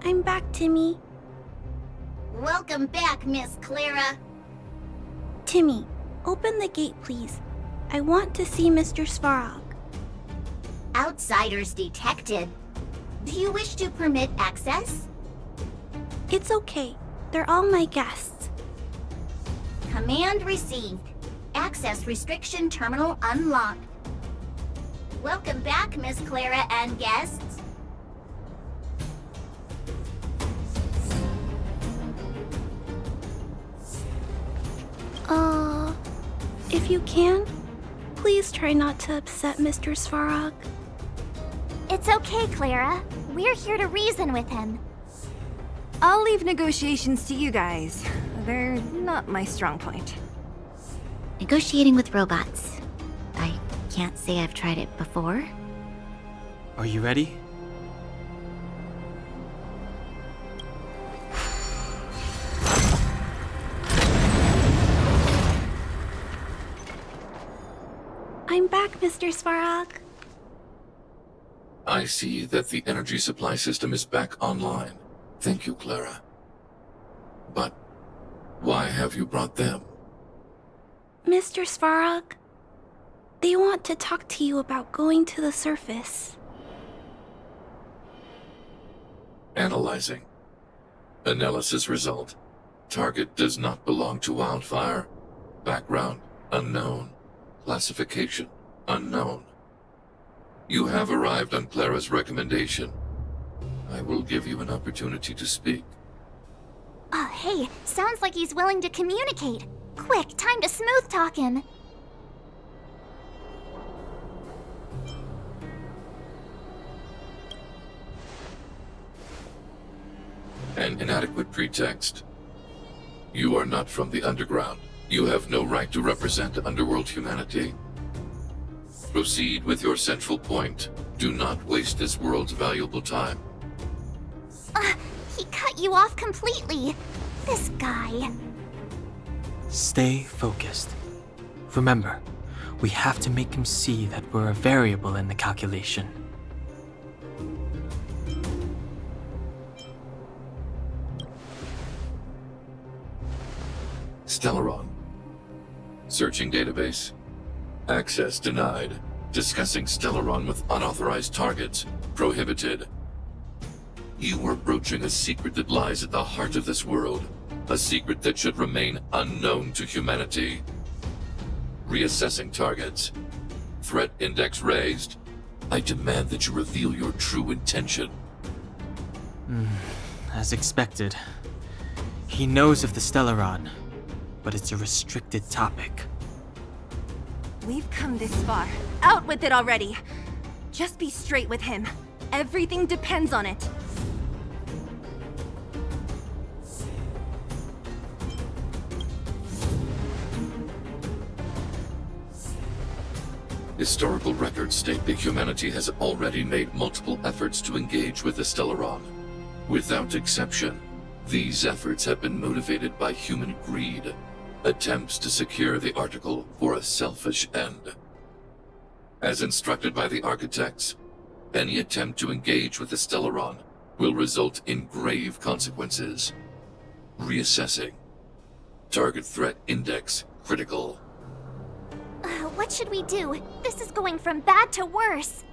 I'm back, Timmy. Welcome back, Miss Clara. Timmy, open the gate, please. I want to see Mr. Svarog. Outsiders detected. Do you wish to permit access? It's okay. They're all my guests. Command received. Access restriction terminal unlocked. Welcome back, Miss Clara and guests. If you can, please try not to upset Mr. Svarog. It's okay, Clara. We're here to reason with him. I'll leave negotiations to you guys. They're not my strong point. Negotiating with robots. I can't say I've tried it before. Are you ready? I'm back, Mr. Svarog. I see that the energy supply system is back online. Thank you, Clara. But why have you brought them? Mr. Svarog, they want to talk to you about going to the surface. Analyzing. Analysis result. Target does not belong to Wildfire. Background unknown. Classification unknown. You have arrived on Clara's recommendation. I will give you an opportunity to speak. Oh, hey, sounds like he's willing to communicate. Quick, time to smooth talk him. An inadequate pretext. You are not from the underground. You have no right to represent underworld humanity. Proceed with your central point. Do not waste this world's valuable time. He cut you off completely. This guy. Stay focused. Remember, we have to make him see that we're a variable in the calculation. Stellaron. Searching database. Access denied. Discussing Stellaron with unauthorized targets. Prohibited. You are broaching a secret that lies at the heart of this world. A secret that should remain unknown to humanity. Reassessing targets. Threat index raised. I demand that you reveal your true intention. As expected. He knows of the Stellaron, but it's a restricted topic. We've come this far. Out with it already! Just be straight with him. Everything depends on it. Historical records state that humanity has already made multiple efforts to engage with the Stellaron. Without exception, these efforts have been motivated by human greed, attempts to secure the article for a selfish end. As instructed by the architects, any attempt to engage with the Stellaron will result in grave consequences. Reassessing. Target threat index critical. What should we do? This is going from bad to worse.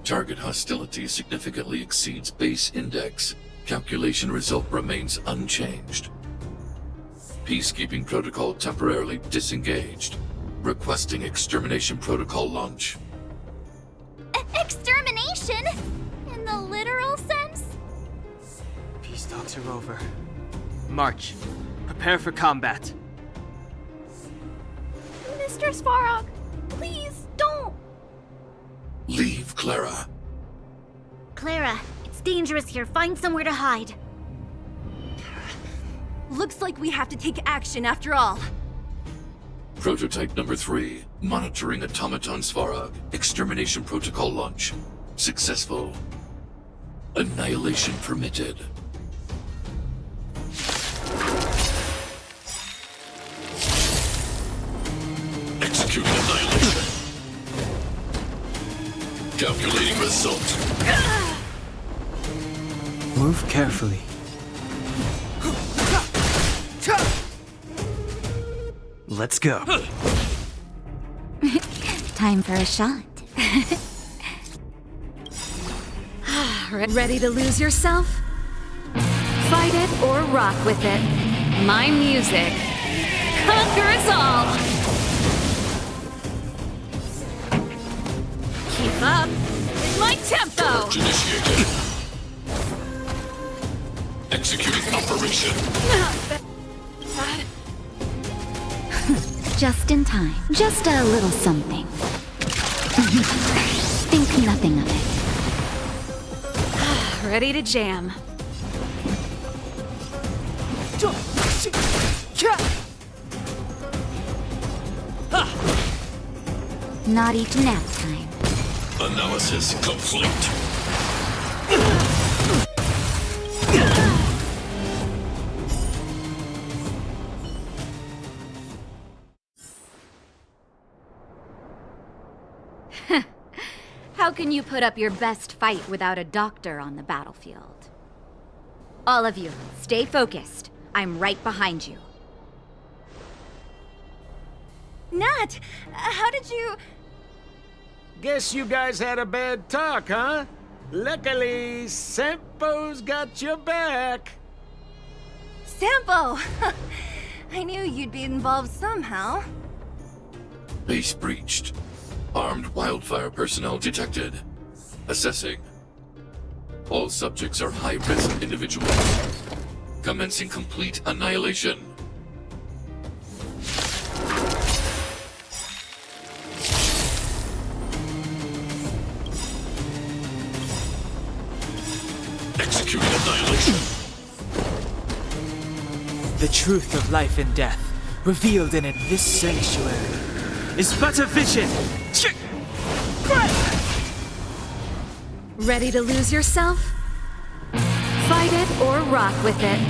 Target hostility significantly exceeds base index. Calculation result remains unchanged. Peacekeeping protocol temporarily disengaged. Requesting extermination protocol launch. Extermination? In the literal sense? Peace talks are over. March. Prepare for combat. Mr. Svarog, please don't. Leave, Clara. Clara, it's dangerous here. Find somewhere to hide. Looks like we have to take action after all. Prototype number 3. Monitoring Automaton Svarog. Extermination protocol launch. Successful. Annihilation permitted. Executing annihilation. Calculating result. Move carefully. Let's go. Time for a shot. Ready to lose yourself? Fight it or rock with it. My music conquers all! Keep up with my tempo! Purge initiated. Executing operation. Just in time. Just a little something. Think nothing of it. Ready to jam. Not each nap time. Analysis complete. How can you put up your best fight without a doctor on the battlefield? All of you, stay focused. I'm right behind you. Nat, how did you... Guess you guys had a bad talk, huh? Luckily, Sampo's got your back. Sampo! I knew you'd be involved somehow. Base breached. Armed wildfire personnel detected. Assessing. All subjects are high-risk individuals. Commencing complete annihilation. Executing annihilation. The truth of life and death, revealed in this sanctuary, is but a vision. Ready to lose yourself? Fight it or rock with it.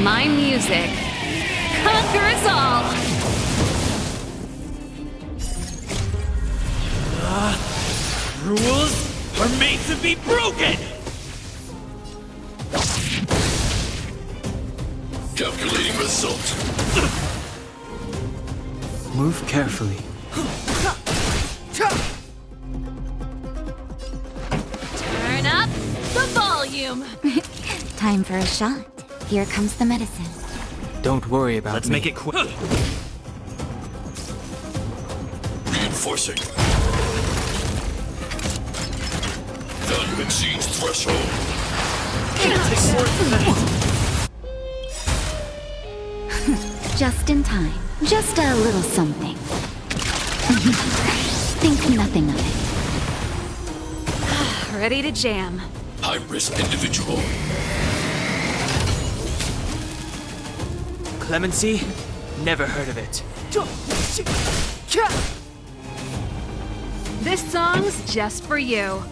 My music conquers all! Rules are made to be broken! Calculating result. Move carefully. Turn up the volume! Time for a shot. Here comes the medicine. Don't worry about Let's me. make it quick. Reinforcing. Value exceeds threshold. Just in time. Just a little something. Think nothing of it. Ready to jam. High-risk individual. Clemency? Never heard of it. This song's just for you.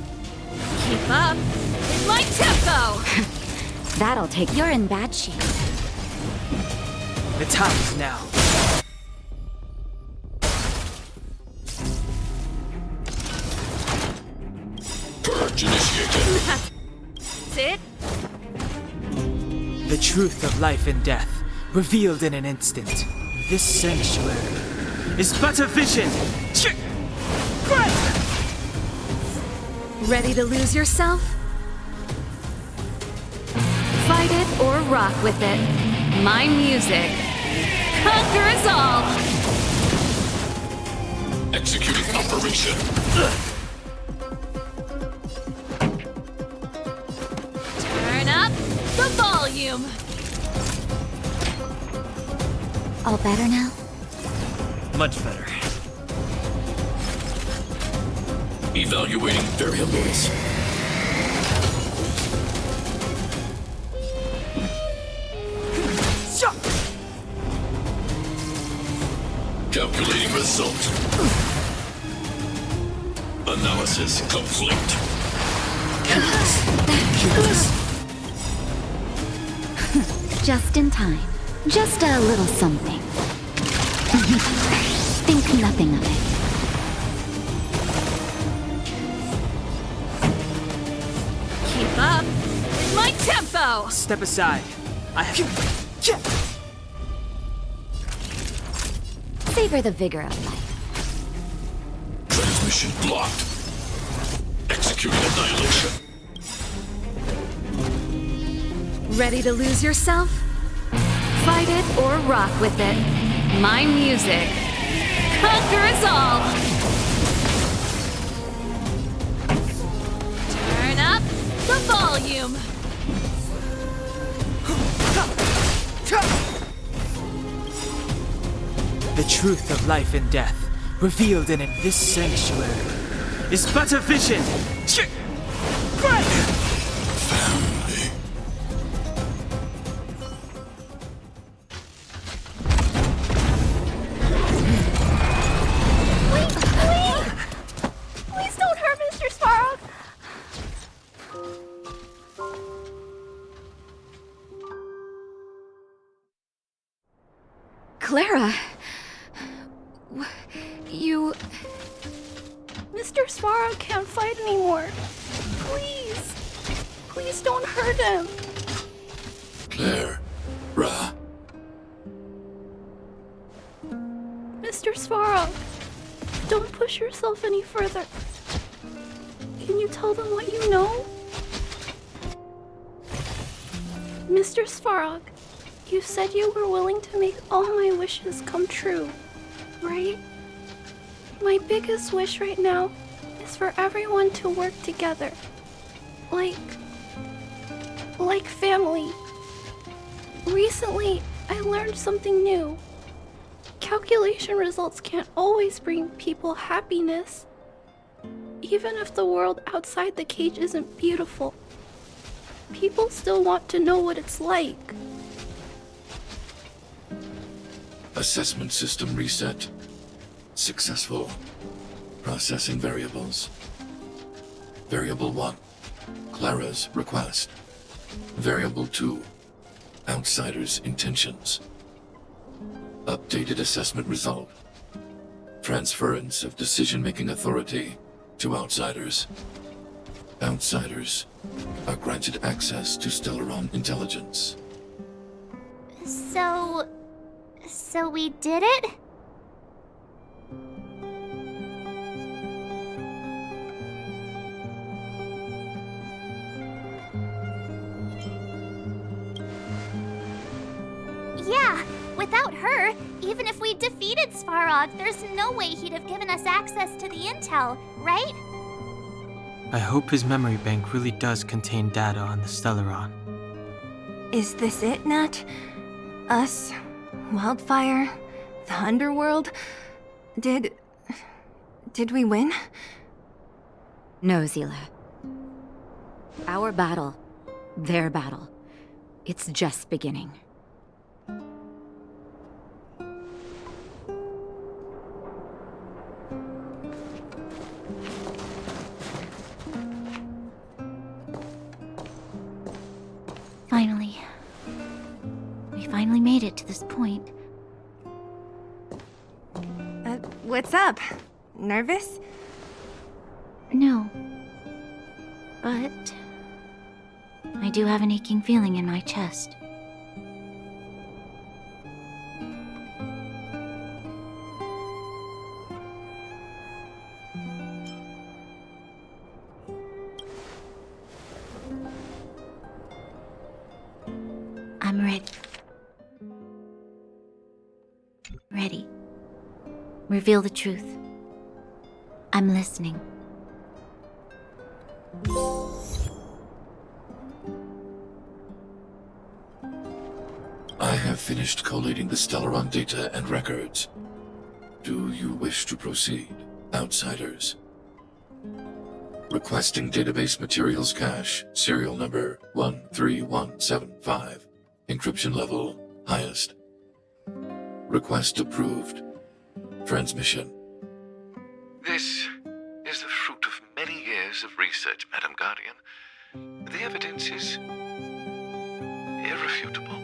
Keep up with my tempo! That'll take. You're in bad shape. The time is now. Purge initiated. That's it? The truth of life and death, revealed in an instant. This sanctuary is but a vision. Ready to lose yourself? Fight it or rock with it. My music conquers all! Executing operation. Turn up the volume! All better now? Much better. Evaluating variables. Calculating result. Analysis complete. Just in time. Just a little something. Think nothing of it. Keep up with my tempo! Step aside. I have. Savor the vigor of life. Transmission blocked. Executing annihilation. Ready to lose yourself? Fight it or rock with it. My music conquers all! Turn up the volume! The truth of life and death, revealed in this sanctuary, is but a vision. Family. Please don't hurt Mr. Svarog! Clara... You... Mr. Svarog can't fight anymore. Please. Please don't hurt him. Claire. Ra. Mr. Svarog, don't push yourself any further. Can you tell them what you know? Mr. Svarog, you said you were willing to make all my wishes come true, right? My biggest wish right now is for everyone to work together. Like family. Recently, I learned something new. Calculation results can't always bring people happiness. Even if the world outside the cage isn't beautiful, people still want to know what it's like. Assessment system reset. Successful. Processing variables. Variable 1. Clara's request. Variable 2. Outsider's intentions. Updated assessment result. Transference of decision-making authority to outsiders. Outsiders are granted access to Stellaron intelligence. So we did it? Yeah, without her, even if we defeated Svarog, there's no way he'd have given us access to the intel, right? I hope his memory bank really does contain data on the Stellaron. Is this it, Nat? Us? Wildfire? The Underworld? Did we win? No, Zila. Our battle, their battle, it's just beginning. Finally. We finally made it to this point. What's up? Nervous? No. But I do have an aching feeling in my chest. I'm ready. Ready. Reveal the truth. I'm listening. I have finished collating the Stellaron data and records. Do you wish to proceed, outsiders? Requesting database materials cache, serial number 13175. Encryption level, highest. Request approved. Transmission. This is the fruit of many years of research, Madam Guardian. The evidence is irrefutable.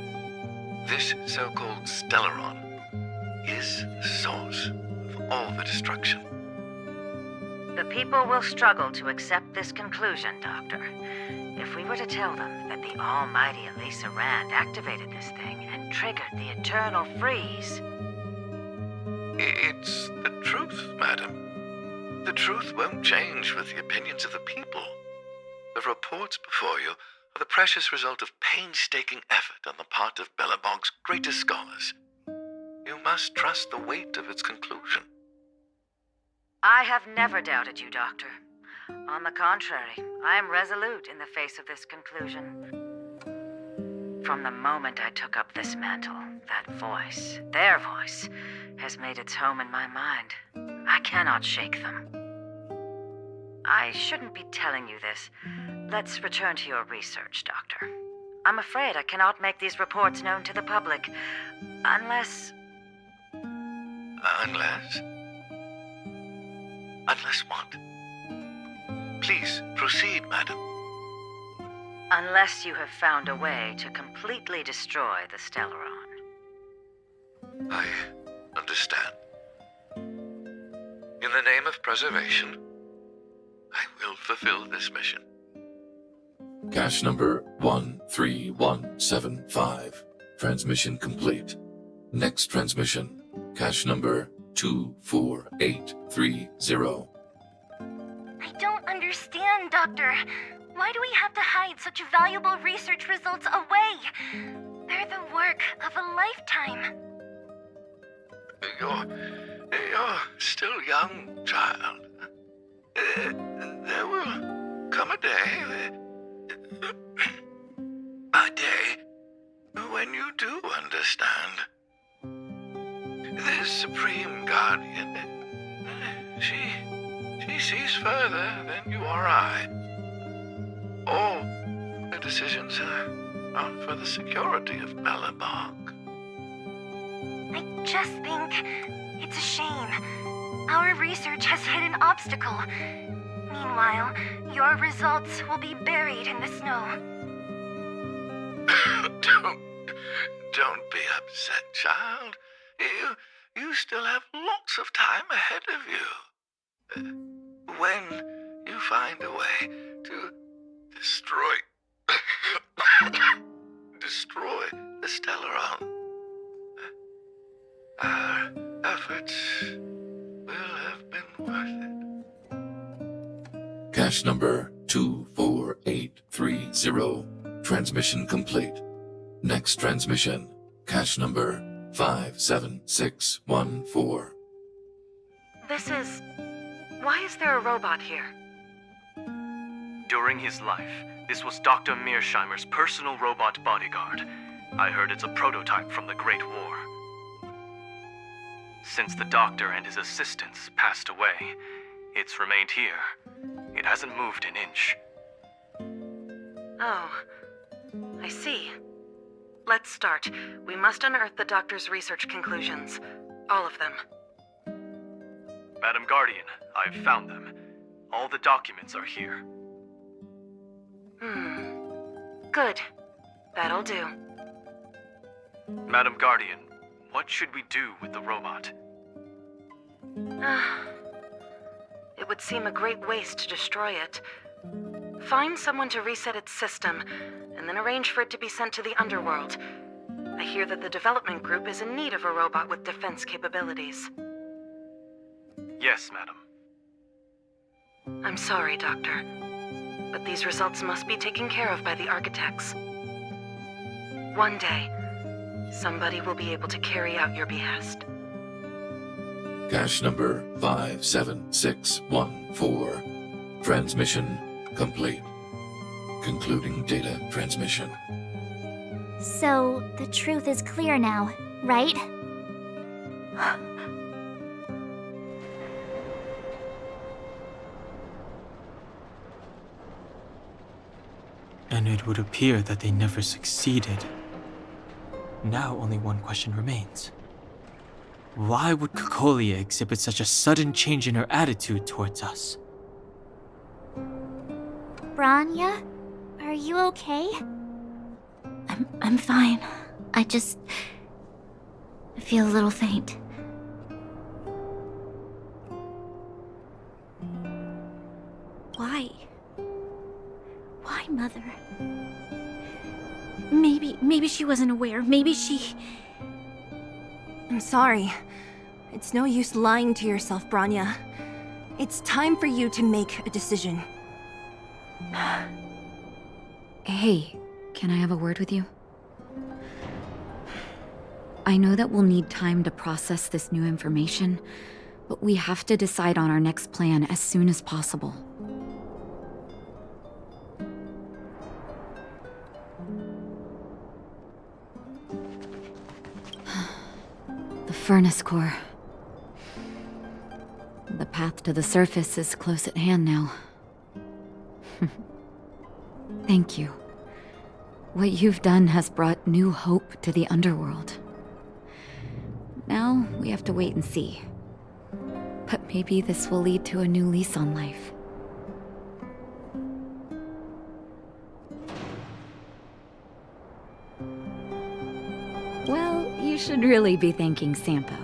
This so-called Stellaron is the source of all the destruction. The people will struggle to accept this conclusion, Doctor. If we were to tell them that the almighty Elisa Rand activated this thing and triggered the eternal freeze... It's the truth, madam. The truth won't change with the opinions of the people. The reports before you are the precious result of painstaking effort on the part of Belobog's greatest scholars. You must trust the weight of its conclusion. I have never doubted you, Doctor. On the contrary, I am resolute in the face of this conclusion. From the moment I took up this mantle, that voice, their voice, has made its home in my mind. I cannot shake them. I shouldn't be telling you this. Let's return to your research, Doctor. I'm afraid I cannot make these reports known to the public, unless... Unless? Unless what? Please, proceed, madam. Unless you have found a way to completely destroy the Stellaron. I understand. In the name of preservation, I will fulfill this mission. Cache number 13175. Transmission complete. Next transmission. Cache number 24830. I don't understand, Doctor. Why do we have to hide such valuable research results away? They're the work of a lifetime. You're still young, child. There will come a day when you do understand. This Supreme Guardian, she sees further than you or I. All her decisions are for the security of Belobog. I just think it's a shame. Our research has hit an obstacle. Meanwhile, your results will be buried in the snow. Don't be upset, child. You still have lots of time ahead of you. When you find a way to destroy the Stellaron, our efforts will have been worth it. Cache number 24830. Transmission complete. Next transmission. Cache number 57614. Why is there a robot here? During his life, this was Dr. Mearsheimer's personal robot bodyguard. I heard it's a prototype from the Great War. Since the doctor and his assistants passed away, it's remained here. It hasn't moved an inch. Oh, I see. Let's start. We must unearth the doctor's research conclusions. All of them. Madam Guardian, I've found them. All the documents are here. Good. That'll do. Madam Guardian, what should we do with the robot? It would seem a great waste to destroy it. Find someone to reset its system, and then arrange for it to be sent to the underworld. I hear that the development group is in need of a robot with defense capabilities. Yes, madam. I'm sorry, Doctor, but these results must be taken care of by the architects. One day, somebody will be able to carry out your behest. Cache number 57614. Transmission complete. Concluding data transmission. So, the truth is clear now, right? And it would appear that they never succeeded. Now only one question remains. Why would Kokolia exhibit such a sudden change in her attitude towards us? Branya? Are you okay? I'm fine. I feel a little faint. Why? Why, Mother? Maybe she wasn't aware. Maybe she... I'm sorry. It's no use lying to yourself, Branya. It's time for you to make a decision. Hey, can I have a word with you? I know that we'll need time to process this new information, but we have to decide on our next plan as soon as possible. The furnace core. The path to the surface is close at hand now. Thank you. What you've done has brought new hope to the underworld. Now, we have to wait and see. But maybe this will lead to a new lease on life. Well, you should really be thanking Sampo.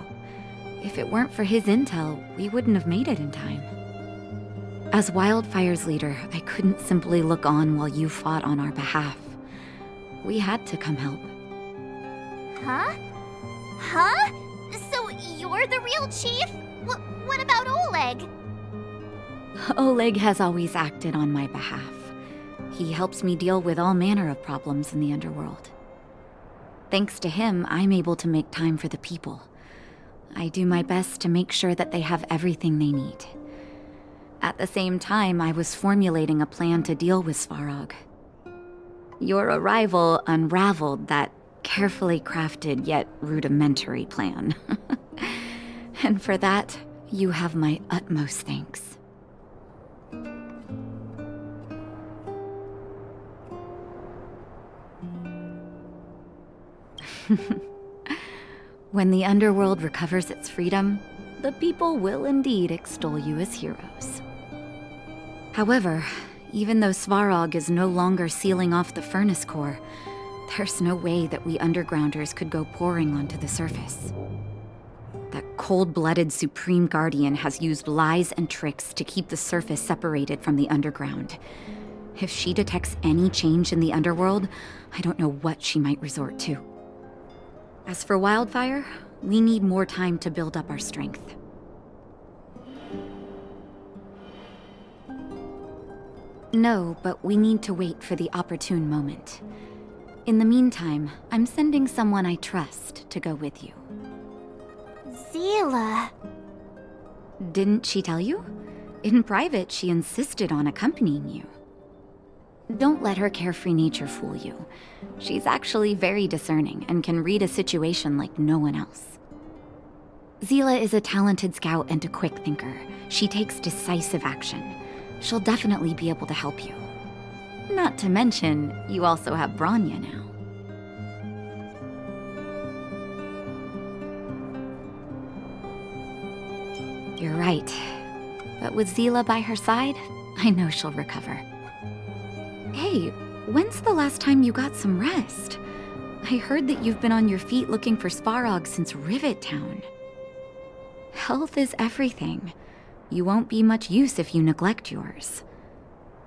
If it weren't for his intel, we wouldn't have made it in time. As Wildfire's leader, I couldn't simply look on while you fought on our behalf. We had to come help. Huh? Huh? So you're the real chief? What about Oleg? Oleg has always acted on my behalf. He helps me deal with all manner of problems in the underworld. Thanks to him, I'm able to make time for the people. I do my best to make sure that they have everything they need. At the same time, I was formulating a plan to deal with Svarog. Your arrival unraveled that carefully crafted yet rudimentary plan. And for that, you have my utmost thanks. When the underworld recovers its freedom, the people will indeed extol you as heroes. However, even though Svarog is no longer sealing off the furnace core, there's no way that we undergrounders could go pouring onto the surface. That cold-blooded Supreme Guardian has used lies and tricks to keep the surface separated from the underground. If she detects any change in the underworld, I don't know what she might resort to. As for Wildfire, we need more time to build up our strength. No, but we need to wait for the opportune moment. In the meantime, I'm sending someone I trust to go with you. Zila. Didn't she tell you? In private, she insisted on accompanying you. Don't let her carefree nature fool you. She's actually very discerning and can read a situation like no one else. Zila is a talented scout and a quick thinker. She takes decisive action. She'll definitely be able to help you. Not to mention, you also have Branya now. You're right. But with Zila by her side, I know she'll recover. Hey, when's the last time you got some rest? I heard that you've been on your feet looking for Svarog since Rivet Town. Health is everything. You won't be much use if you neglect yours.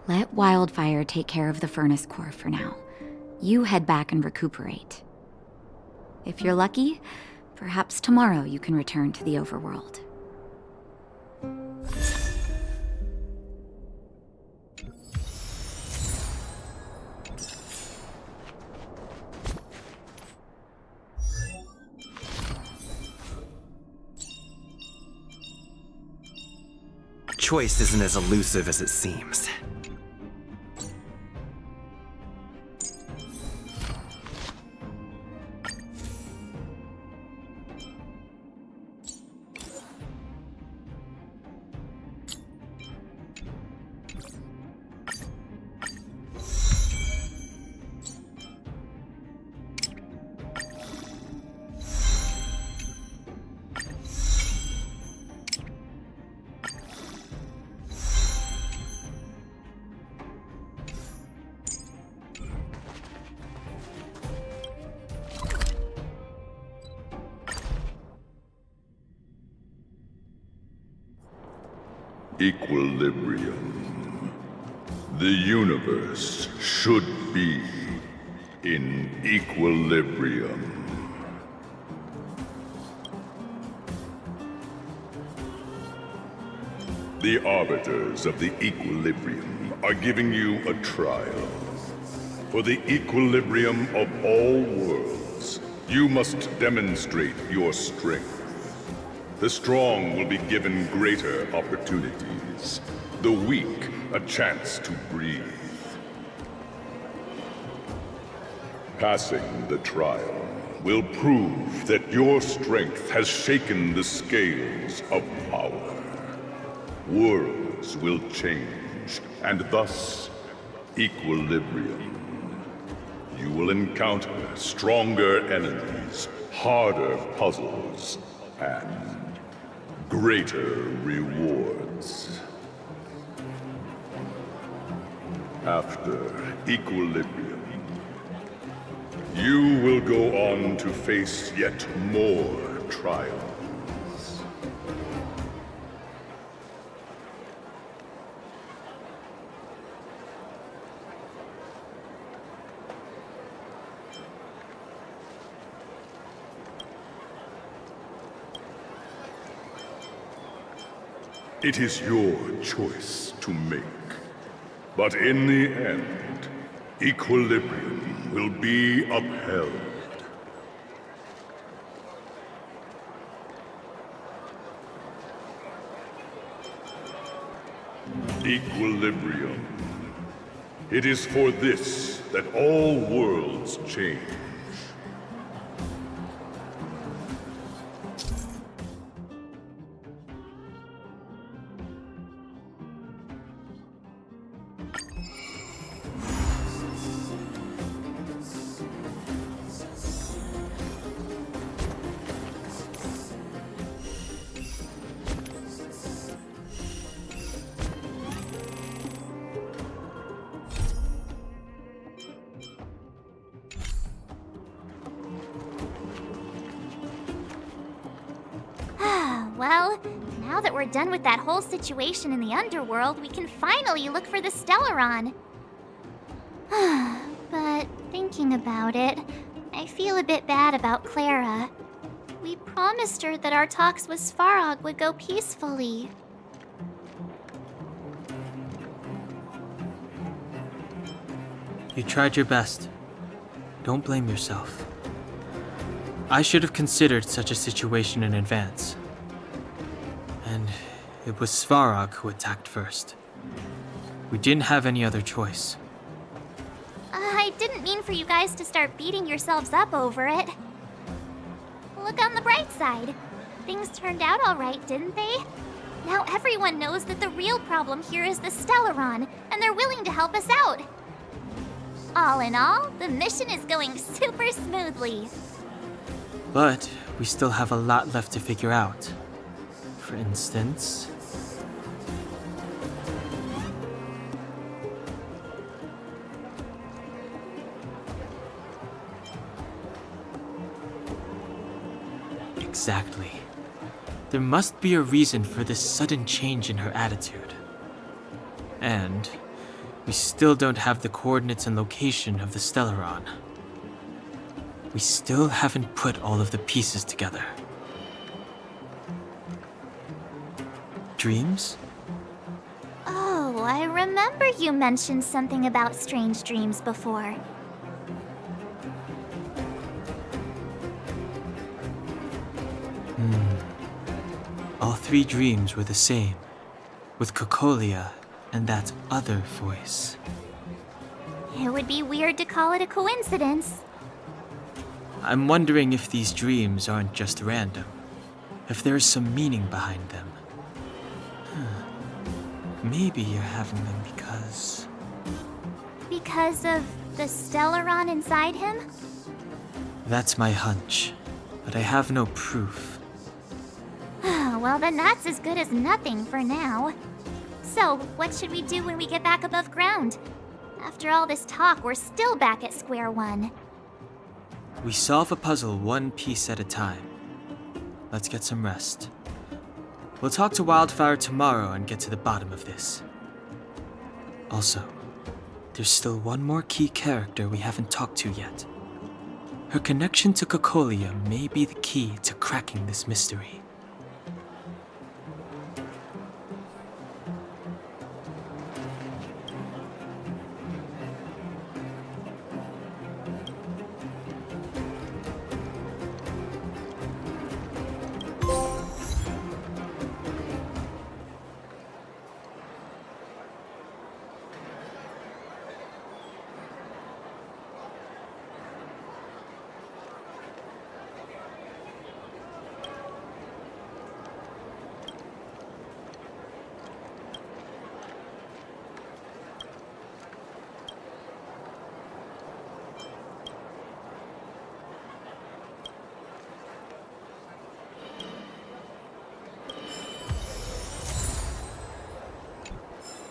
Let Wildfire take care of the furnace core for now. You head back and recuperate. If you're lucky, perhaps tomorrow you can return to the overworld. Choice isn't as elusive as it seems. Equilibrium. The universe should be in equilibrium. The arbiters of the equilibrium are giving you a trial. For the equilibrium of all worlds, you must demonstrate your strength. The strong will be given greater opportunities. The weak, a chance to breathe. Passing the trial will prove that your strength has shaken the scales of power. Worlds will change, and thus, equilibrium. You will encounter stronger enemies, harder puzzles, and greater rewards. After equilibrium, you will go on to face yet more trials. It is your choice to make. But in the end, equilibrium will be upheld. Equilibrium. It is for this that all worlds change. Well, now that we're done with that whole situation in the underworld, we can finally look for the Stellaron. But thinking about it, I feel a bit bad about Clara. We promised her that our talks with Svarog would go peacefully. You tried your best. Don't blame yourself. I should have considered such a situation in advance. And it was Svarog who attacked first. We didn't have any other choice. I didn't mean for you guys to start beating yourselves up over it. Look on the bright side. Things turned out all right, didn't they? Now everyone knows that the real problem here is the Stellaron, and they're willing to help us out. All in all, the mission is going super smoothly. But we still have a lot left to figure out. For instance... Exactly. There must be a reason for this sudden change in her attitude. And we still don't have the coordinates and location of the Stellaron. We still haven't put all of the pieces together. Dreams? Oh, I remember you mentioned something about strange dreams before. All three dreams were the same, with Cocolia and that other voice. It would be weird to call it a coincidence. I'm wondering if these dreams aren't just random, if there is some meaning behind them. Maybe you're having them because... Because of the Stellaron inside him? That's my hunch, but I have no proof. Well, then that's as good as nothing for now. So, what should we do when we get back above ground? After all this talk, we're still back at square one. We solve a puzzle one piece at a time. Let's get some rest. We'll talk to Wildfire tomorrow and get to the bottom of this. Also, there's still one more key character we haven't talked to yet. Her connection to Cocolia may be the key to cracking this mystery.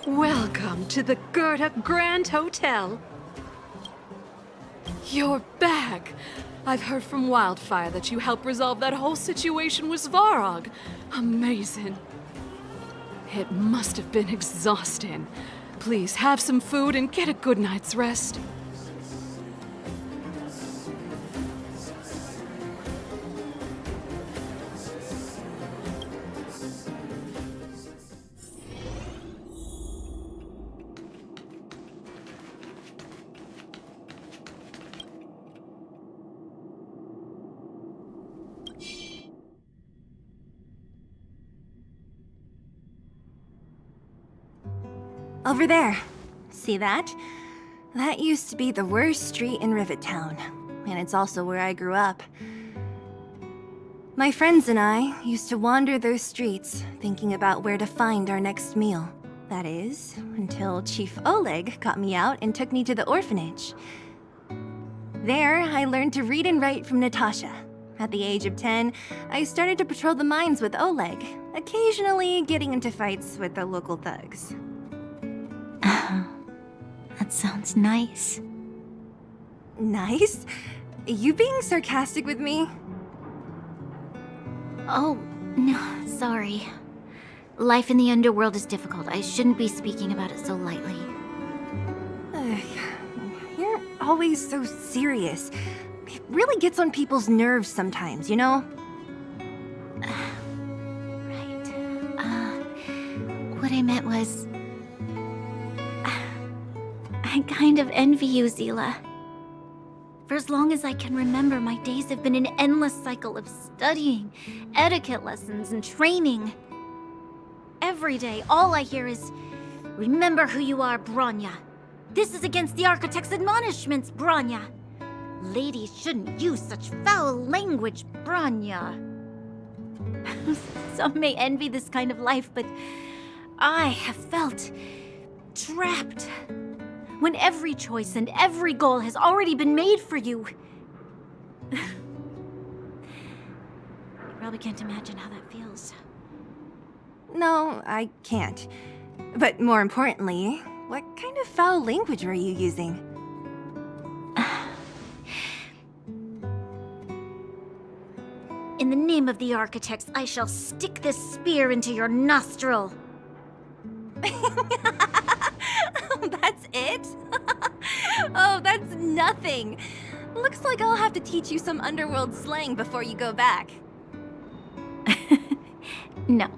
Welcome to the Gerda Grand Hotel. You're back. I've heard from Wildfire that you helped resolve that whole situation with Svarog. Amazing. It must have been exhausting. Please have some food and get a good night's rest. Over there. See that? That used to be the worst street in Rivet Town, and it's also where I grew up. My friends and I used to wander those streets, thinking about where to find our next meal. That is, until Chief Oleg got me out and took me to the orphanage. There, I learned to read and write from Natasha. At the age of 10, I started to patrol the mines with Oleg, occasionally getting into fights with the local thugs. That sounds nice. Nice? You being sarcastic with me? Oh, no, sorry. Life in the underworld is difficult. I shouldn't be speaking about it so lightly. You're always so serious. It really gets on people's nerves sometimes, you know? Right. What I meant was... I kind of envy you, Zila. For as long as I can remember, my days have been an endless cycle of studying, etiquette lessons, and training. Every day, all I hear is, "Remember who you are, Bronya. This is against the Architect's admonishments, Bronya. Ladies shouldn't use such foul language, Bronya." Some may envy this kind of life, but I have felt trapped. When every choice and every goal has already been made for you. You probably can't imagine how that feels. No, I can't. But more importantly, what kind of foul language were you using? In the name of the Architects, I shall stick this spear into your nostril. That's it? Oh, that's nothing. Looks like I'll have to teach you some underworld slang before you go back. No,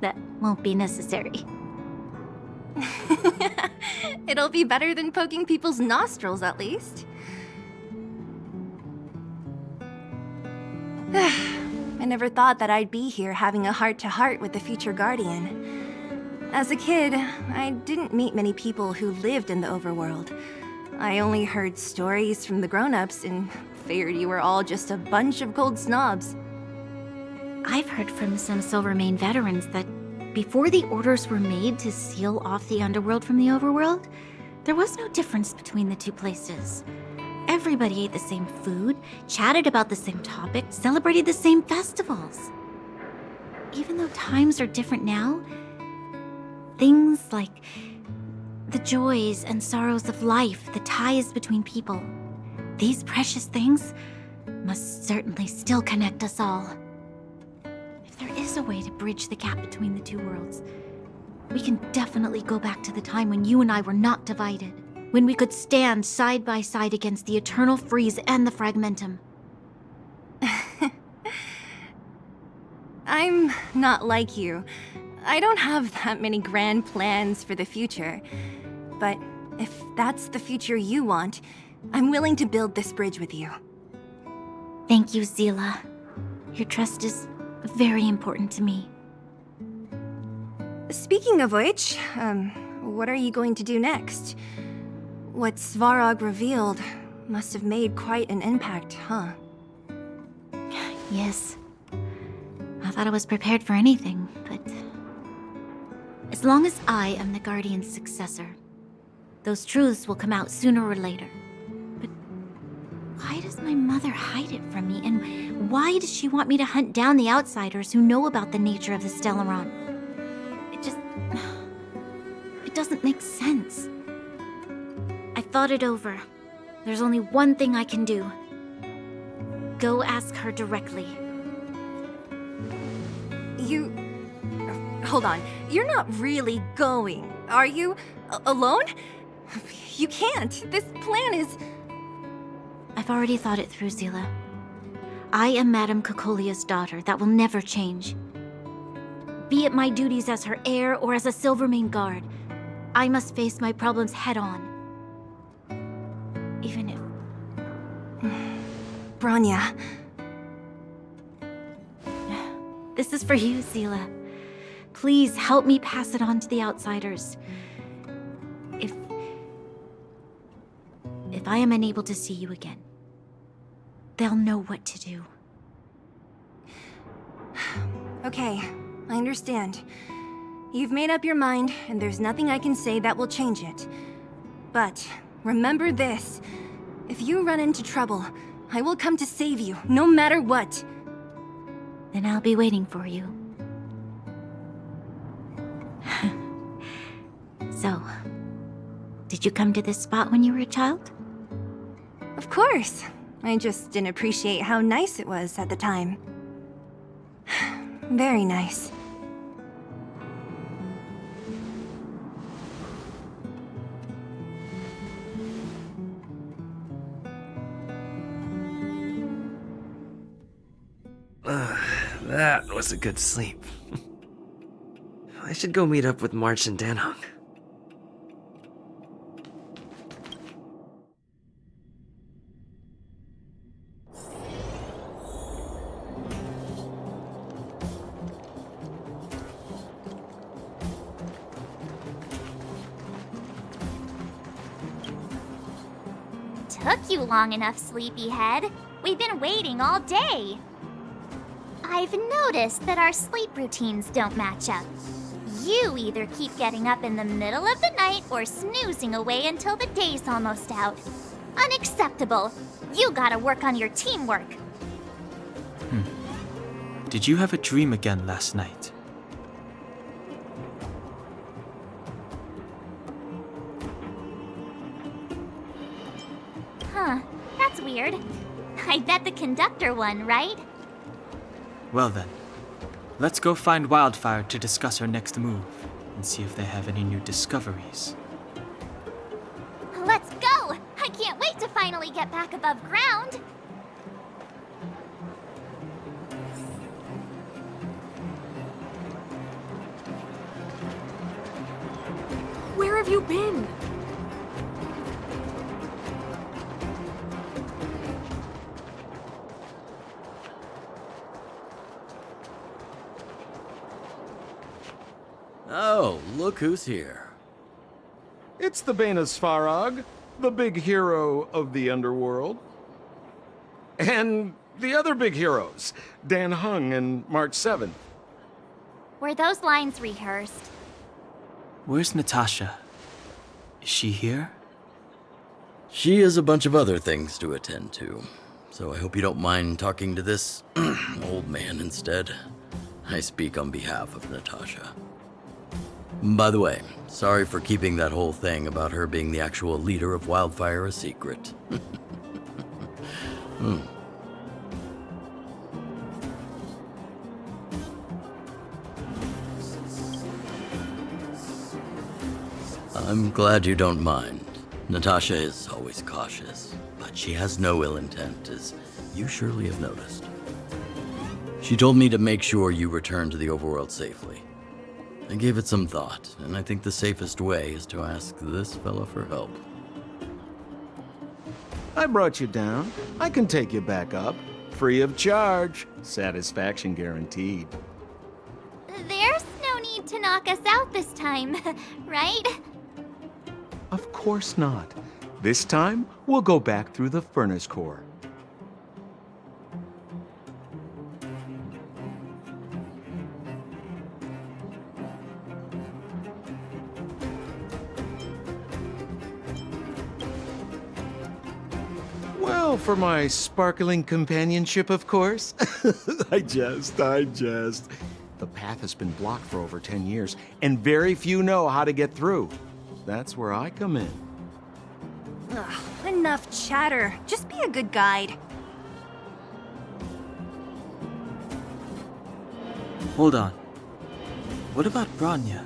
that won't be necessary. It'll be better than poking people's nostrils, at least. I never thought that I'd be here having a heart-to-heart with the future Guardian. As a kid, I didn't meet many people who lived in the overworld. I only heard stories from the grown-ups and figured you were all just a bunch of cold snobs. I've heard from some Silvermane veterans that before the orders were made to seal off the underworld from the overworld, there was no difference between the two places. Everybody ate the same food, chatted about the same topics, celebrated the same festivals. Even though times are different now, things like the joys and sorrows of life, the ties between people, these precious things must certainly still connect us all. If there is a way to bridge the gap between the two worlds, We can definitely go back to the time when you and I were not divided. When we could stand side by side against the Eternal Freeze and the Fragmentum. I'm not like you. I don't have that many grand plans for the future. But if that's the future you want, I'm willing to build this bridge with you. Thank you, Zila. Your trust is very important to me. Speaking of which, what are you going to do next? What Svarog revealed must have made quite an impact, huh? Yes. I thought I was prepared for anything, but... as long as I am the Guardian's successor, those truths will come out sooner or later. But why does my mother hide it from me, and why does she want me to hunt down the outsiders who know about the nature of the Stellaron? It doesn't make sense. I thought it over. There's only one thing I can do. Go ask her directly. Hold on. You're not really going, are you? Alone? You can't. This plan is... I've already thought it through, Zila. I am Madame Cocolia's daughter. That will never change. Be it my duties as her heir or as a Silvermane guard, I must face my problems head-on. Even if... Branya. This is for you, Zila. Please help me pass it on to the outsiders. If I am unable to see you again, they'll know what to do. Okay, I understand. You've made up your mind, and there's nothing I can say that will change it. But remember this. If you run into trouble, I will come to save you, no matter what. Then I'll be waiting for you. So, did you come to this spot when you were a child? Of course. I just didn't appreciate how nice it was at the time. Very nice. That was a good sleep. I should go meet up with March and Danhung. Took you long enough, sleepyhead. We've been waiting all day. I've noticed that our sleep routines don't match up. You either keep getting up in the middle of the night or snoozing away until the day's almost out. Unacceptable. You gotta work on your teamwork. Did you have a dream again last night? Huh, that's weird. I bet the conductor won, right? Well then, let's go find Wildfire to discuss her next move and see if they have any new discoveries. Let's go! I can't wait to finally get back above ground! Where have you been? Oh, look who's here. It's the Bane of Svarog, the big hero of the underworld. And the other big heroes, Danhung and March 7th. Were those lines rehearsed? Where's Natasha? Is she here? She has a bunch of other things to attend to, so I hope you don't mind talking to this old man instead. I speak on behalf of Natasha. By the way, sorry for keeping that whole thing about her being the actual leader of Wildfire a secret. I'm glad you don't mind. Natasha is always cautious, but she has no ill intent, as you surely have noticed. She told me to make sure you return to the overworld safely. I gave it some thought, and I think the safest way is to ask this fella for help. I brought you down. I can take you back up. Free of charge. Satisfaction guaranteed. There's no need to knock us out this time, right? Of course not. This time, we'll go back through the furnace core. Well, for my sparkling companionship, of course. I jest. The path has been blocked for over 10 years, and very few know how to get through. That's where I come in. Ugh, enough chatter. Just be a good guide. Hold on. What about Branya?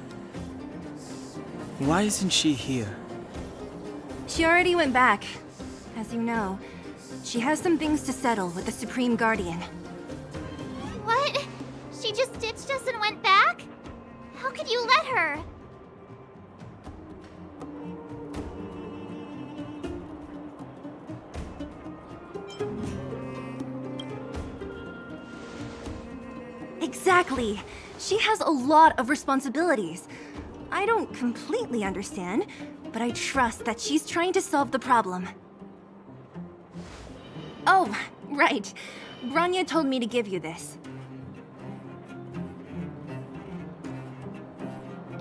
Why isn't she here? She already went back. As you know, she has some things to settle with the Supreme Guardian. What? She just ditched us and went back? How could you let her? Exactly. She has a lot of responsibilities. I don't completely understand, but I trust that she's trying to solve the problem. Oh, right. Branya told me to give you this.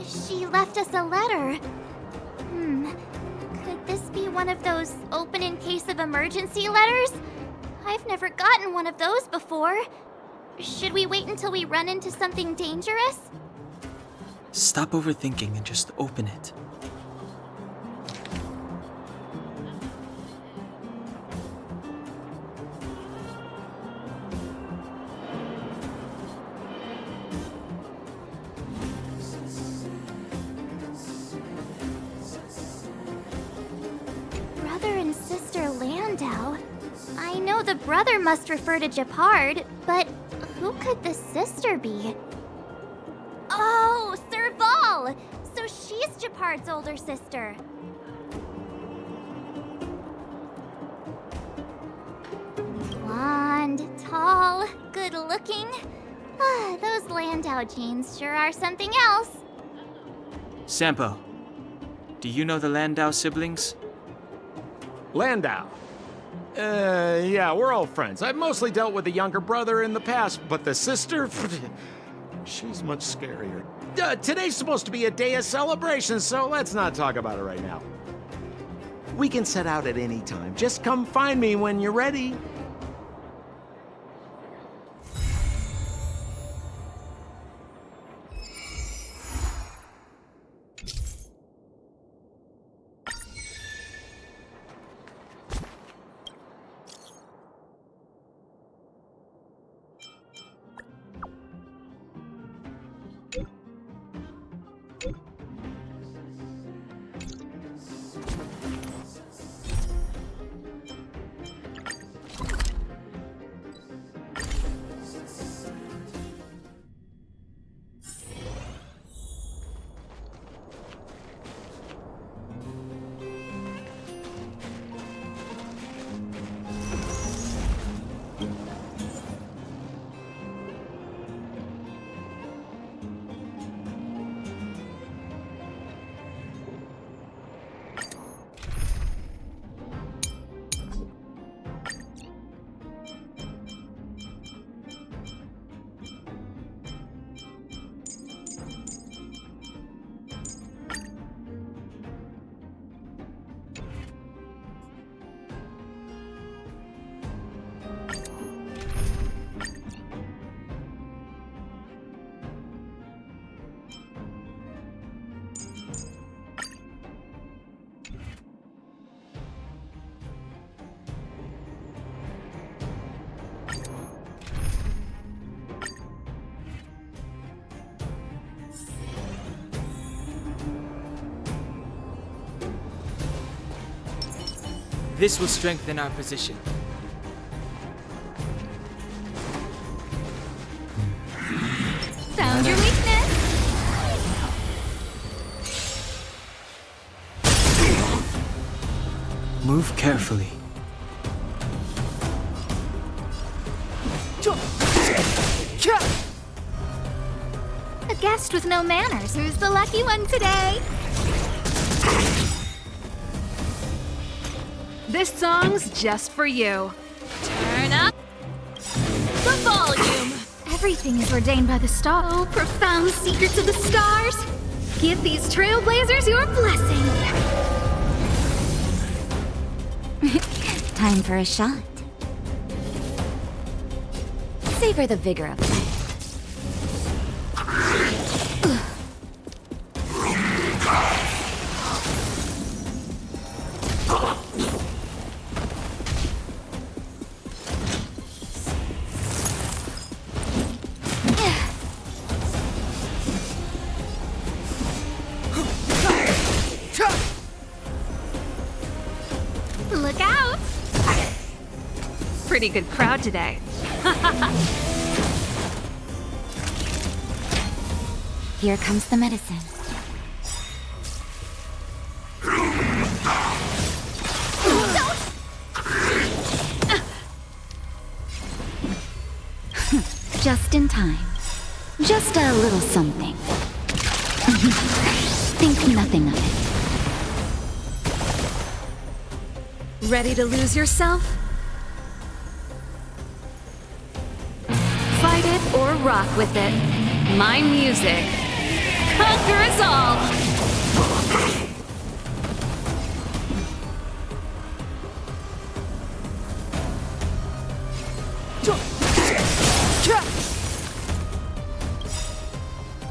She left us a letter. Could this be one of those open in case of emergency letters? I've never gotten one of those before. Should we wait until we run into something dangerous? Stop overthinking and just open it. Brother and sister Landau. I know the brother must refer to Japard, but who could the sister be? Oh, Serval! So she's Japard's older sister. Blonde, tall, good-looking. Those Landau genes sure are something else. Sampo, do you know the Landau siblings? Landau. Yeah, we're all friends. I've mostly dealt with the younger brother in the past, but the sister, she's much scarier. Today's supposed to be a day of celebration, so let's not talk about it right now. We can set out at any time. Just come find me when you're ready. This will strengthen our position. Found your weakness. Move carefully. A guest with no manners. Who's the lucky one today? This song's just for you. Turn up the volume. Everything is ordained by the stars. Oh, profound secrets of the stars. Give these trailblazers your blessing. Time for a shot. Savor the vigor of life. Look out! Pretty good crowd today. Here comes the medicine. Just in time. Just a little something. Think nothing of it. Ready to lose yourself? Fight it or rock with it. My music. Conquer us all!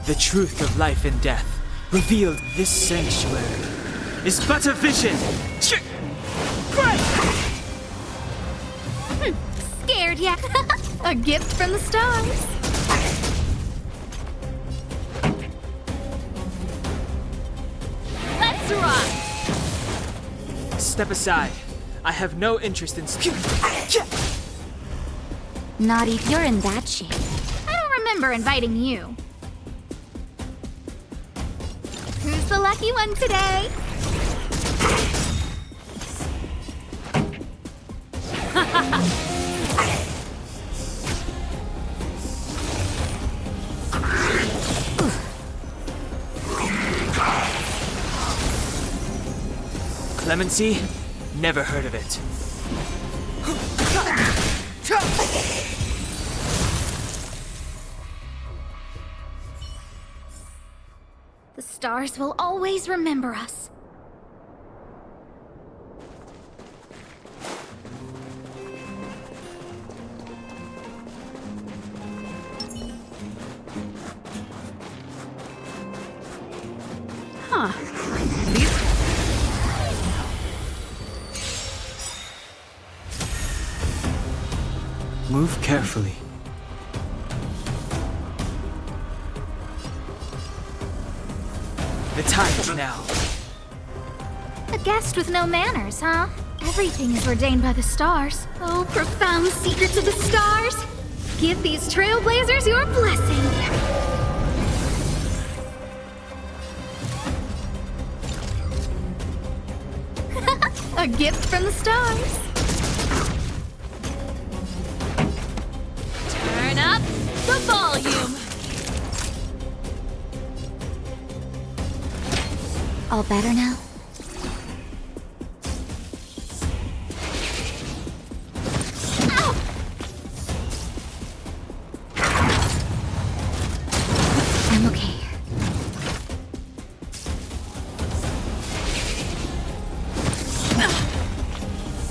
The truth of life and death, revealed this sanctuary, is but a vision. Scared yet? A gift from the stars. Let's rock! Step aside. I have no interest in Not if you're in that shape. I don't remember inviting you. Who's the lucky one today? Clemency? Never heard of it. The stars will always remember us. Huh. Move carefully. The time is now. A guest with no manners, huh? Everything is ordained by the stars. Oh, profound secrets of the stars. Give these trailblazers your blessing. A gift from the stars. Turn up the volume. All better now? I'm okay.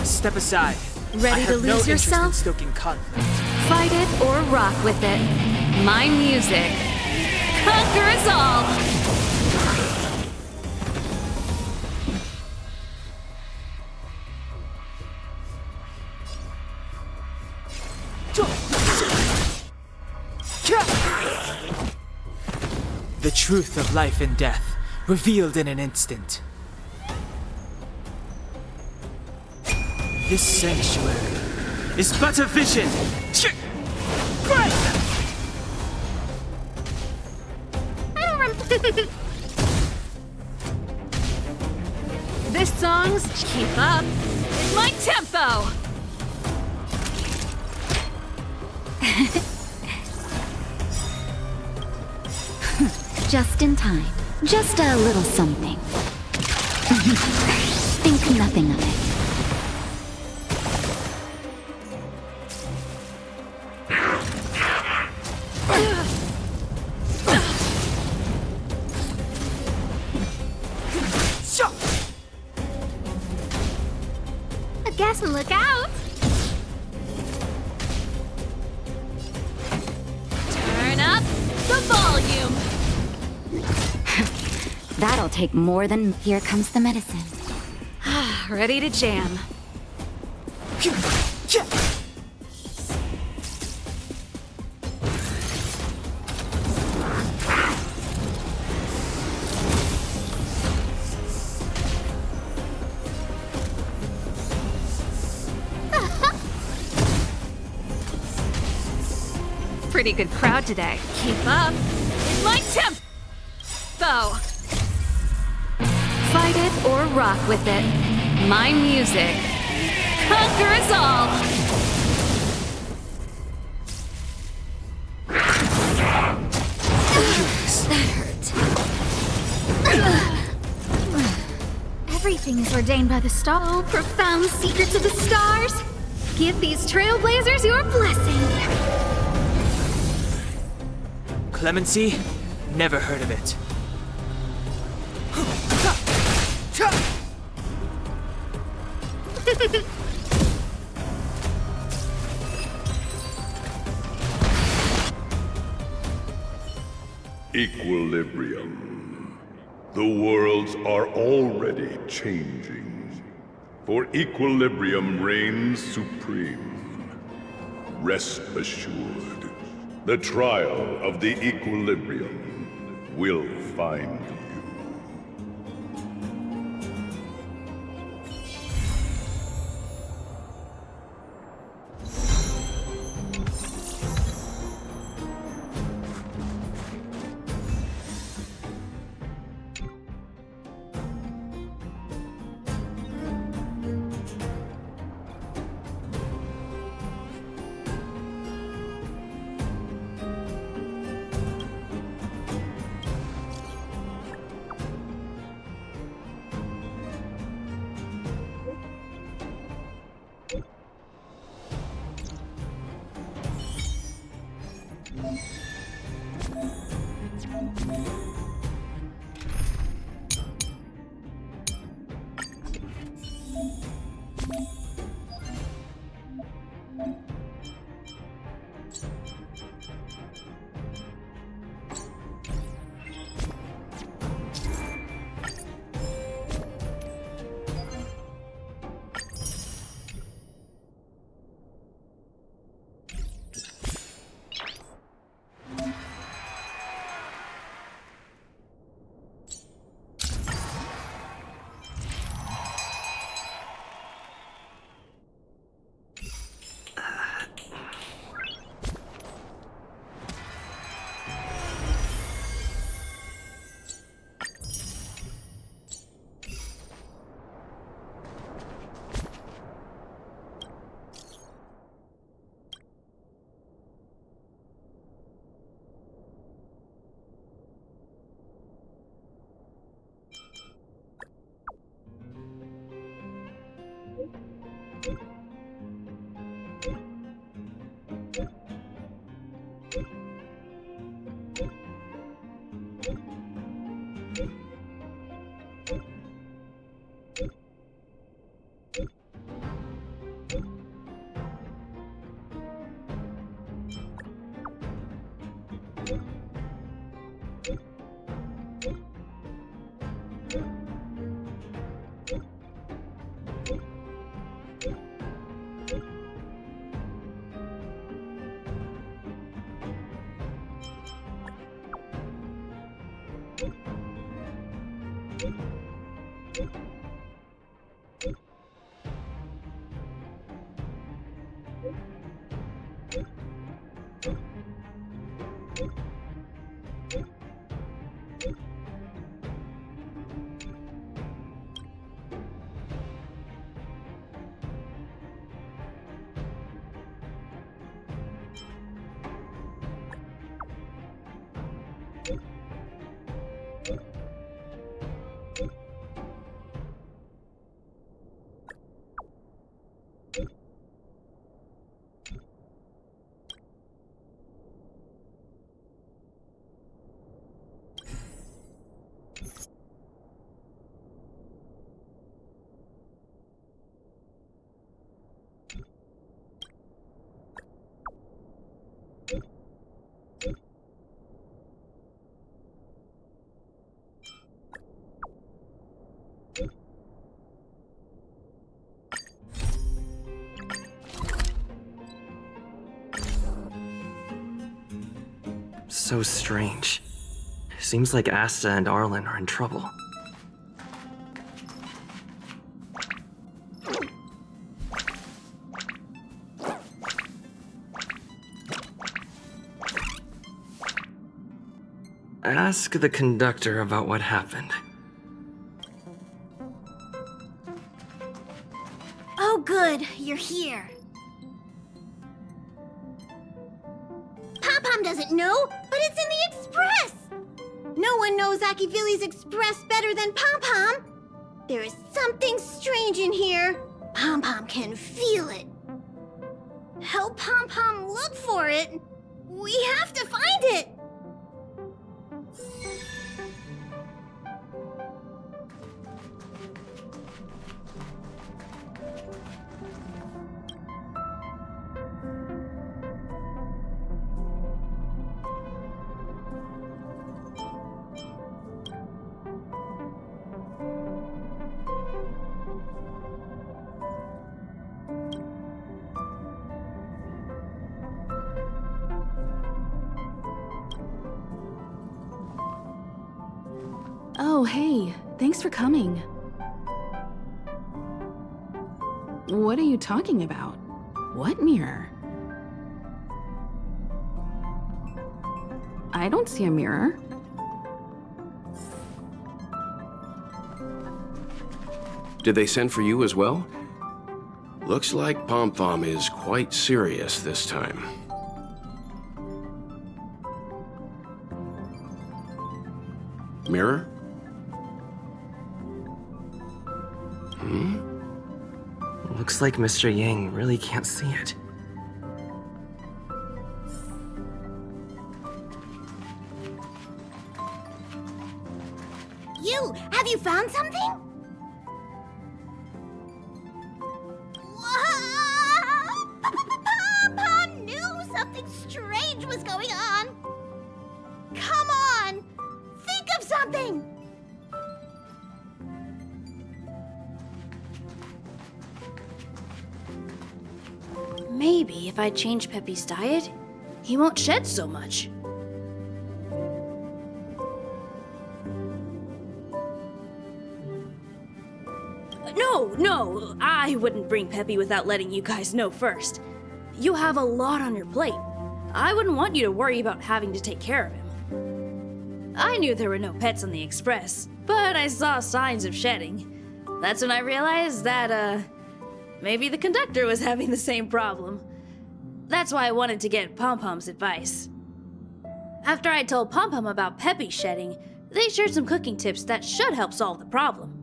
Step aside. Ready I to have no lose interest in yourself? stoking conflict. Fight it or rock with it. My music. Conquer us all! The truth of life and death, revealed in an instant. This sanctuary is but a vision. This song's Keep Up is my tempo! Just in time. Just a little something. Think nothing of it. I guess and look out! Turn up the volume! That'll take more than... Here comes the medicine. Ready to jam. Pretty good crowd today. Keep up. It's my tempo. Fight it or rock with it. My music conquers all. That hurt. Everything is ordained by the stars. Oh, profound secrets of the stars. Give these trailblazers your blessing. Clemency? Never heard of it. Equilibrium. The worlds are already changing, for equilibrium reigns supreme. Rest assured, the trial of the equilibrium will find you. So strange. Seems like Asta and Arlen are in trouble. Ask the conductor about what happened. Oh good, you're here. Pom-Pom doesn't know, but it's in the Express! No one knows Akivili's Express better than Pom-Pom. There is something strange in here. Pom-Pom can feel it. Help Pom-Pom look for it. We have to find it! Oh, hey. Thanks for coming. What are you talking about? What mirror? I don't see a mirror. Did they send for you as well? Looks like Pom-Pom is quite serious this time. Mirror? Looks like Mr. Yang really can't see it. You, have you found something? Pom-Pom knew something strange was going on. Come on, think of something. Maybe if I change Peppy's diet, he won't shed so much. No, I wouldn't bring Peppy without letting you guys know first. You have a lot on your plate. I wouldn't want you to worry about having to take care of him. I knew there were no pets on the Express, but I saw signs of shedding. That's when I realized that, maybe the conductor was having the same problem. That's why I wanted to get Pom-Pom's advice. After I told Pom-Pom about Peppy shedding, they shared some cooking tips that should help solve the problem.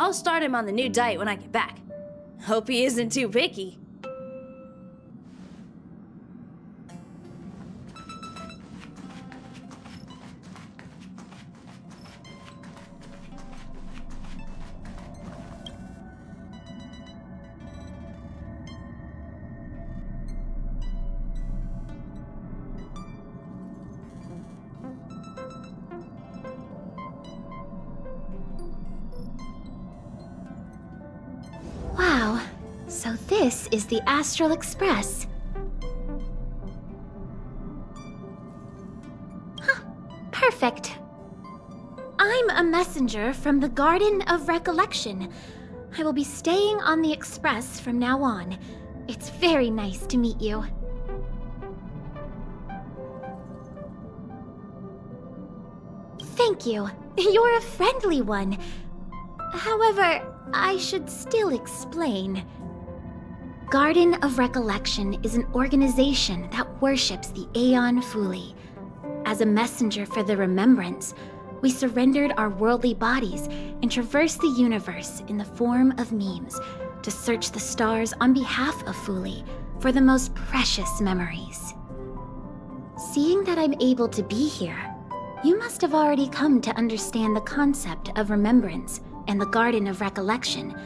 I'll start him on the new diet when I get back. Hope he isn't too picky. Wow, so this is the Astral Express. Huh, perfect. I'm a messenger from the Garden of Recollection. I will be staying on the Express from now on. It's very nice to meet you. Thank you. You're a friendly one. However, I should still explain. Garden of Recollection is an organization that worships the Aeon Fuli. As a messenger for the remembrance, We surrendered our worldly bodies and traversed the universe in the form of memes to search the stars on behalf of Fuli for the most precious memories. Seeing that I'm able to be here, you must have already come to understand the concept of remembrance and the Garden of Recollection.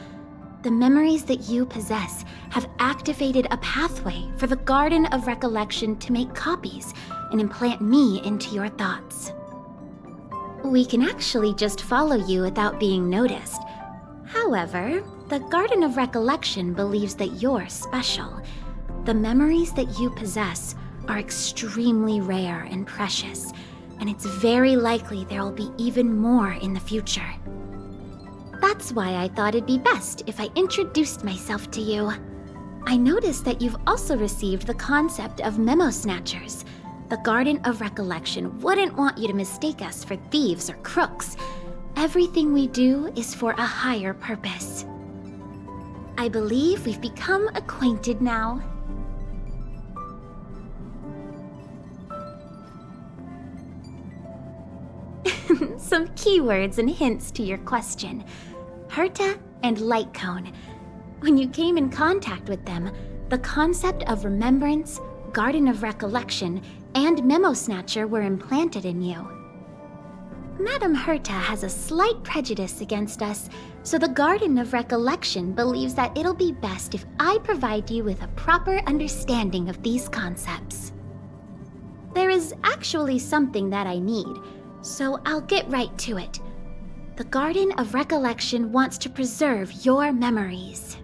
The memories that you possess have activated a pathway for the Garden of Recollection to make copies and implant me into your thoughts. We can actually just follow you without being noticed. However, the Garden of Recollection believes that you're special. The memories that you possess are extremely rare and precious, and it's very likely there will be even more in the future. That's why I thought it'd be best if I introduced myself to you. I noticed that you've also received the concept of memo snatchers. The Garden of Recollection wouldn't want you to mistake us for thieves or crooks. Everything we do is for a higher purpose. I believe we've become acquainted now. Some keywords and hints to your question. Herta and Light Cone. When you came in contact with them, the concept of remembrance, Garden of Recollection, and Memo Snatcher were implanted in you. Madame Herta has a slight prejudice against us, so the Garden of Recollection believes that it'll be best if I provide you with a proper understanding of these concepts. There is actually something that I need, so I'll get right to it. The Garden of Recollection wants to preserve your memories.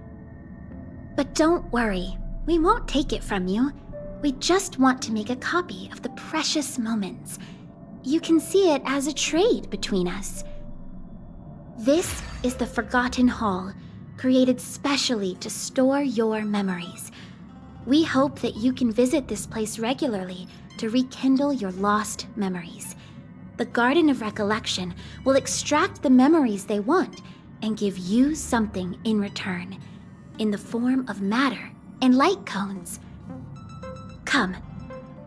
But don't worry, we won't take it from you. We just want to make a copy of the precious moments. You can see it as a trade between us. This is the Forgotten Hall, created specially to store your memories. We hope that you can visit this place regularly to rekindle your lost memories. The Garden of Recollection will extract the memories they want and give you something in return, in the form of matter and light cones. Come,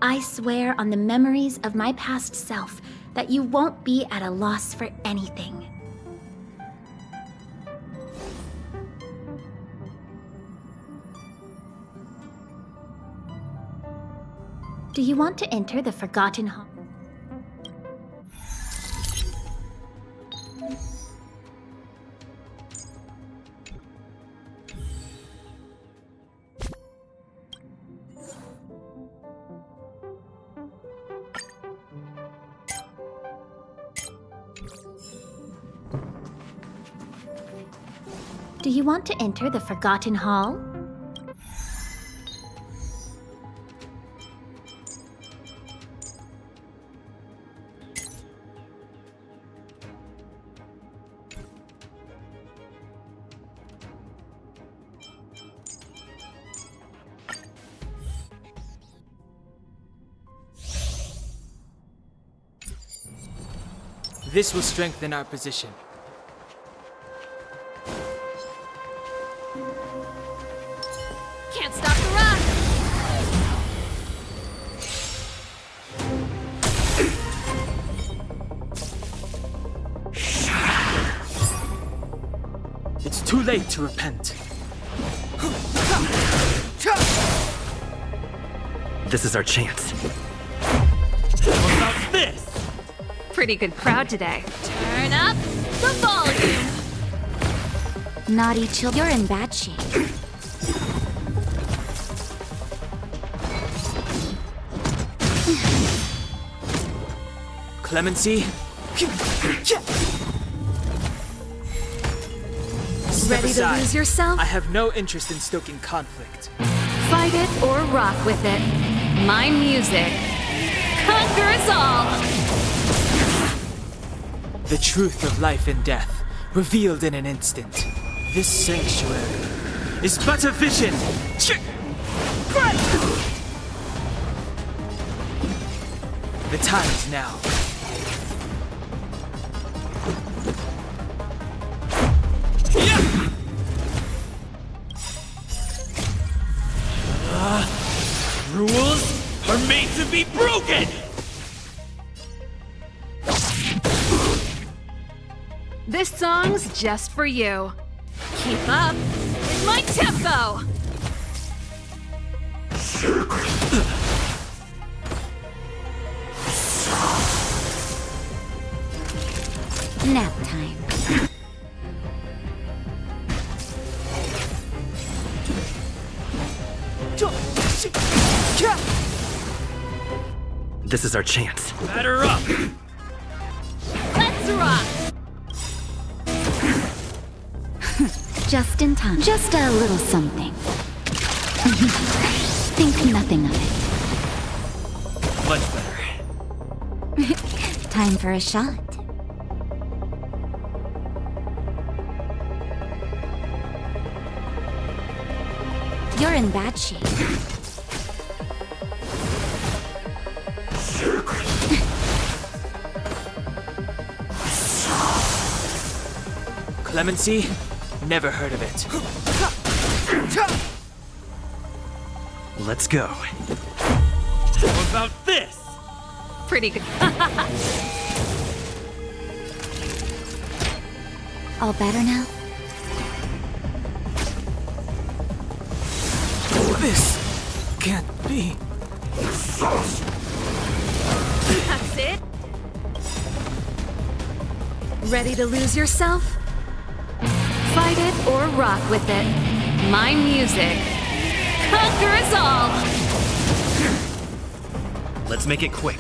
I swear on the memories of my past self that you won't be at a loss for anything. Do you want to enter the Forgotten Hall? Do you want to enter the Forgotten Hall? This will strengthen our position. Can't stop the run! It's too late to repent. This is our chance. What about this? Pretty good crowd today. Turn up the volume! Naughty children, you're in bad shape. Clemency? Ready to lose yourself? I have no interest in stoking conflict. Fight it or rock with it. My music conquers all! The truth of life and death, revealed in an instant. This sanctuary is but a vision! The time is now. Rules are made to be broken! This song's just for you. Keep up with my tempo! Nap time. This is our chance. Batter up! Let's rock! Just in time. Just a little something. Think nothing of it. Much better. Time for a shot. You're in bad shape. Clemency? Never heard of it. Let's go. How about this? Pretty good. All better now? This can't be. That's it. Ready to lose yourself? Fight it or rock with it. My music conquers all. Let's make it quick.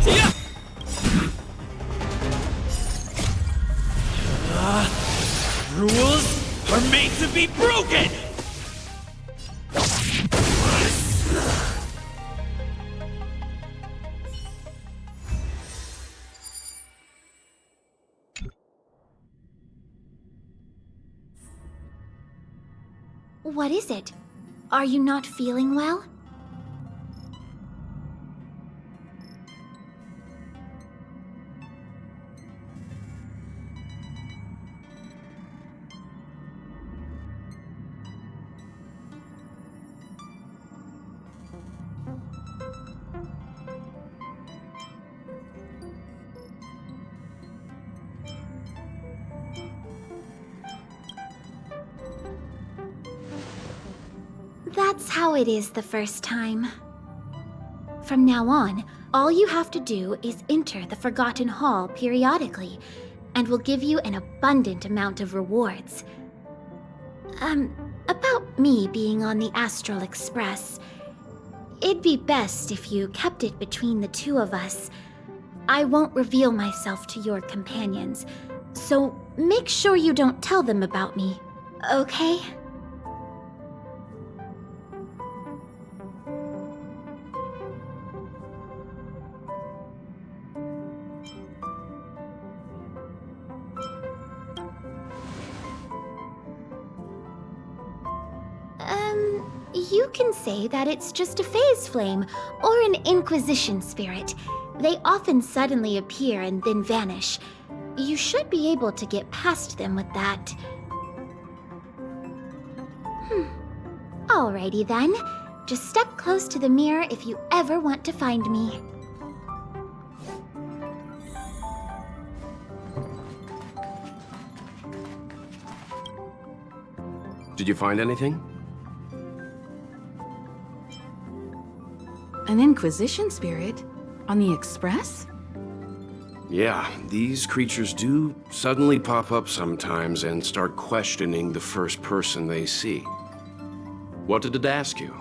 Yeah. Rules are made to be broken. What is it? Are you not feeling well? That's how it is the first time. From now on, all you have to do is enter the Forgotten Hall periodically, and we'll give you an abundant amount of rewards. About me being on the Astral Express. It'd be best if you kept it between the two of us. I won't reveal myself to your companions, so make sure you don't tell them about me, okay? You can say that it's just a phase flame, or an Inquisition spirit. They often suddenly appear and then vanish. You should be able to get past them with that. Alrighty then. Just step close to the mirror if you ever want to find me. Did you find anything? An Inquisition spirit? On the Express? Yeah, these creatures do suddenly pop up sometimes and start questioning the first person they see. What did it ask you?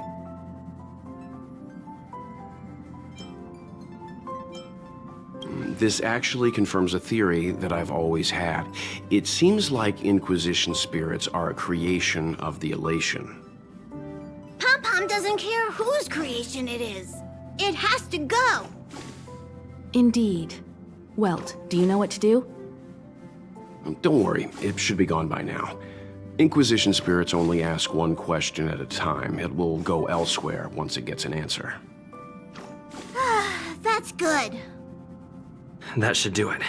This actually confirms a theory that I've always had. It seems like Inquisition spirits are a creation of the Elation. Pom-Pom doesn't care whose creation it is. It has to go. Indeed. Welt, do you know what to do? Don't worry, it should be gone by now. Inquisition spirits only ask one question at a time. It will go elsewhere once it gets an answer. That's good. That should do it.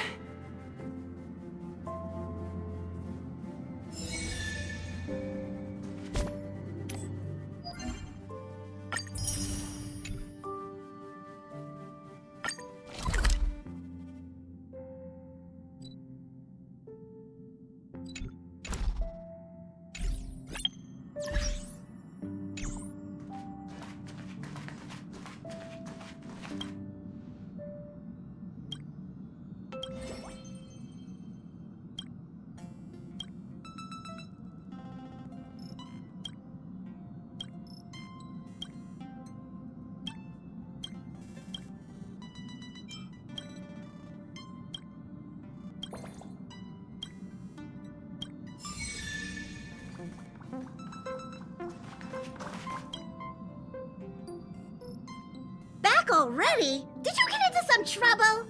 already? Did you get into some trouble?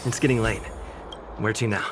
It's getting late. Where to now?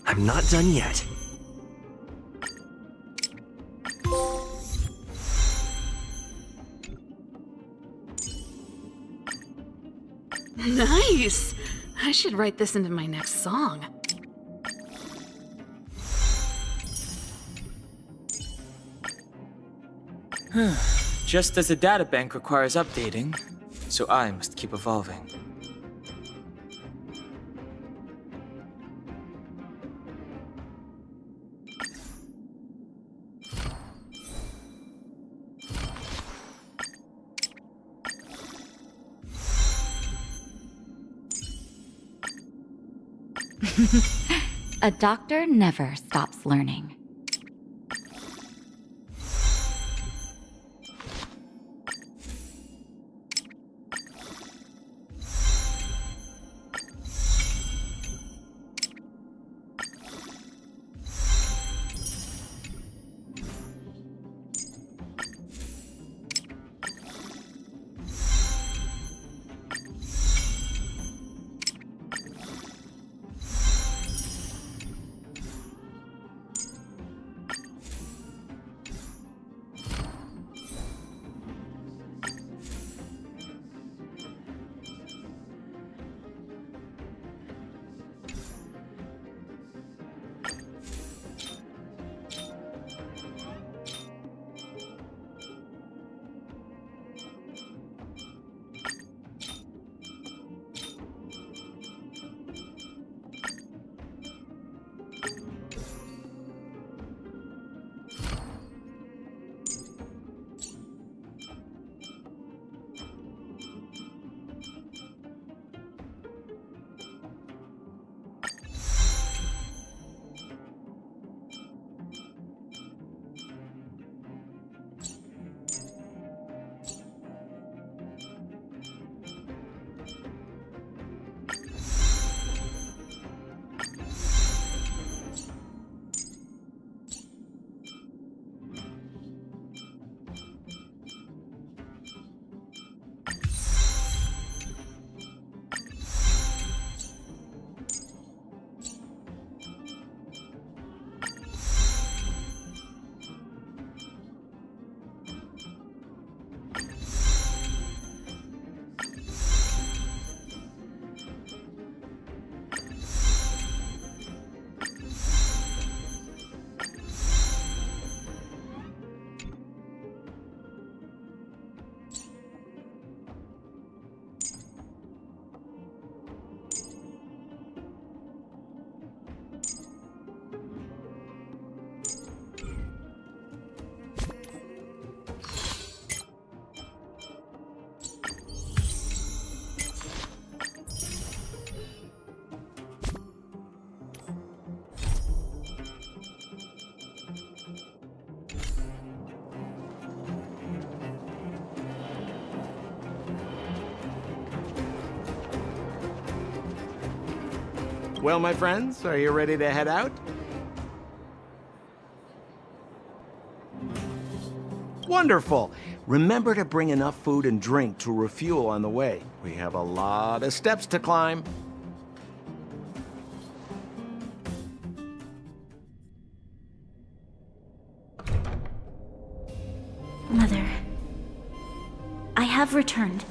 I'm not done yet. Nice! I should write this into my next song. Just as the databank requires updating, so I must keep evolving. A doctor never stops learning. Well, my friends, are you ready to head out? Wonderful! Remember to bring enough food and drink to refuel on the way. We have a lot of steps to climb. Mother, I have returned.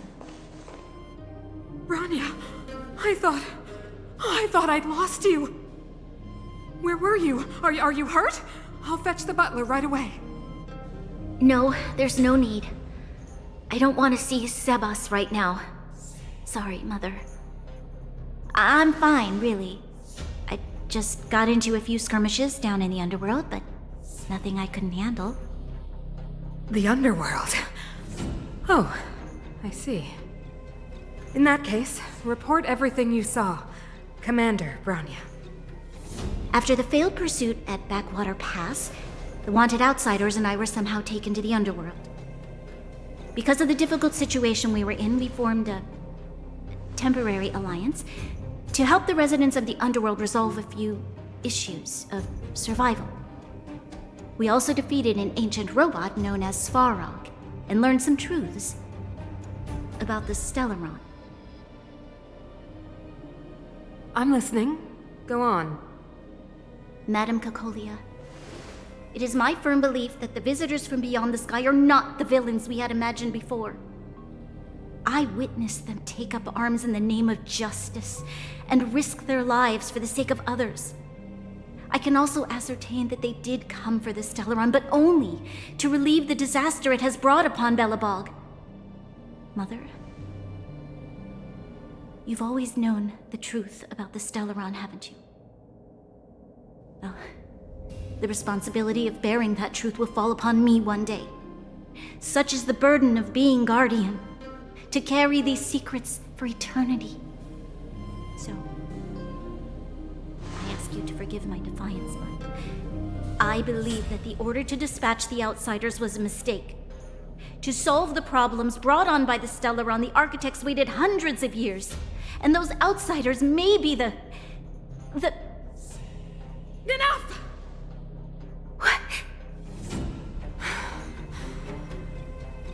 Bronya, I thought I'd lost you. Where were you? Are you hurt? I'll fetch the butler right away. No, there's no need. I don't want to see Sebas right now. Sorry, Mother. I'm fine, really. I just got into a few skirmishes down in the underworld, but nothing I couldn't handle. The underworld? Oh, I see. In that case, report everything you saw. Commander Bronya. After the failed pursuit at Backwater Pass, the wanted outsiders and I were somehow taken to the underworld. Because of the difficult situation we were in, we formed a temporary alliance to help the residents of the underworld resolve a few issues of survival. We also defeated an ancient robot known as Svarog and learned some truths about the Stellaron. I'm listening. Go on. Madam Cocolia, it is my firm belief that the visitors from beyond the sky are not the villains we had imagined before. I witnessed them take up arms in the name of justice and risk their lives for the sake of others. I can also ascertain that they did come for the Stellaron, but only to relieve the disaster it has brought upon Belobog. Mother, you've always known the truth about the Stellaron, haven't you? Well, the responsibility of bearing that truth will fall upon me one day. Such is the burden of being Guardian, to carry these secrets for eternity. So, I ask you to forgive my defiance, but I believe that the order to dispatch the outsiders was a mistake. To solve the problems brought on by the Stellaron, the architects waited hundreds of years. And those outsiders may be the... Enough! What?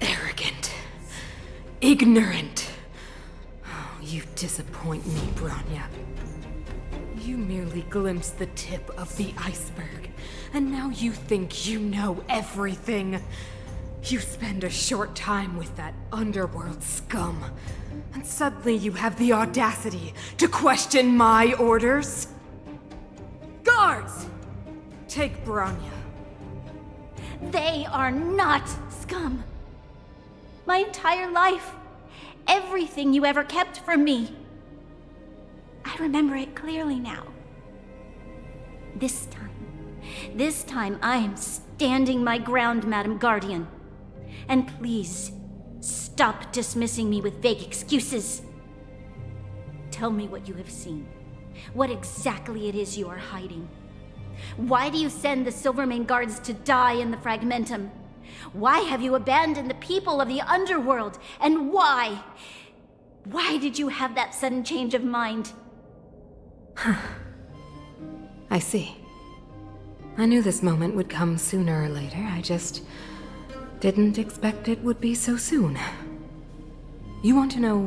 Arrogant. Ignorant. Oh, you disappoint me, Bronya. You merely glimpsed the tip of the iceberg, and now you think you know everything. You spend a short time with that underworld scum, and suddenly you have the audacity to question my orders? Guards! Take Bronya. They are not scum. My entire life, everything you ever kept from me. I remember it clearly now. This time I am standing my ground, Madam Guardian. And please, stop dismissing me with vague excuses. Tell me what you have seen. What exactly it is you are hiding. Why do you send the Silvermane guards to die in the Fragmentum? Why have you abandoned the people of the underworld? And why? Why did you have that sudden change of mind? I see. I knew this moment would come sooner or later. I just didn't expect it would be so soon. You want to know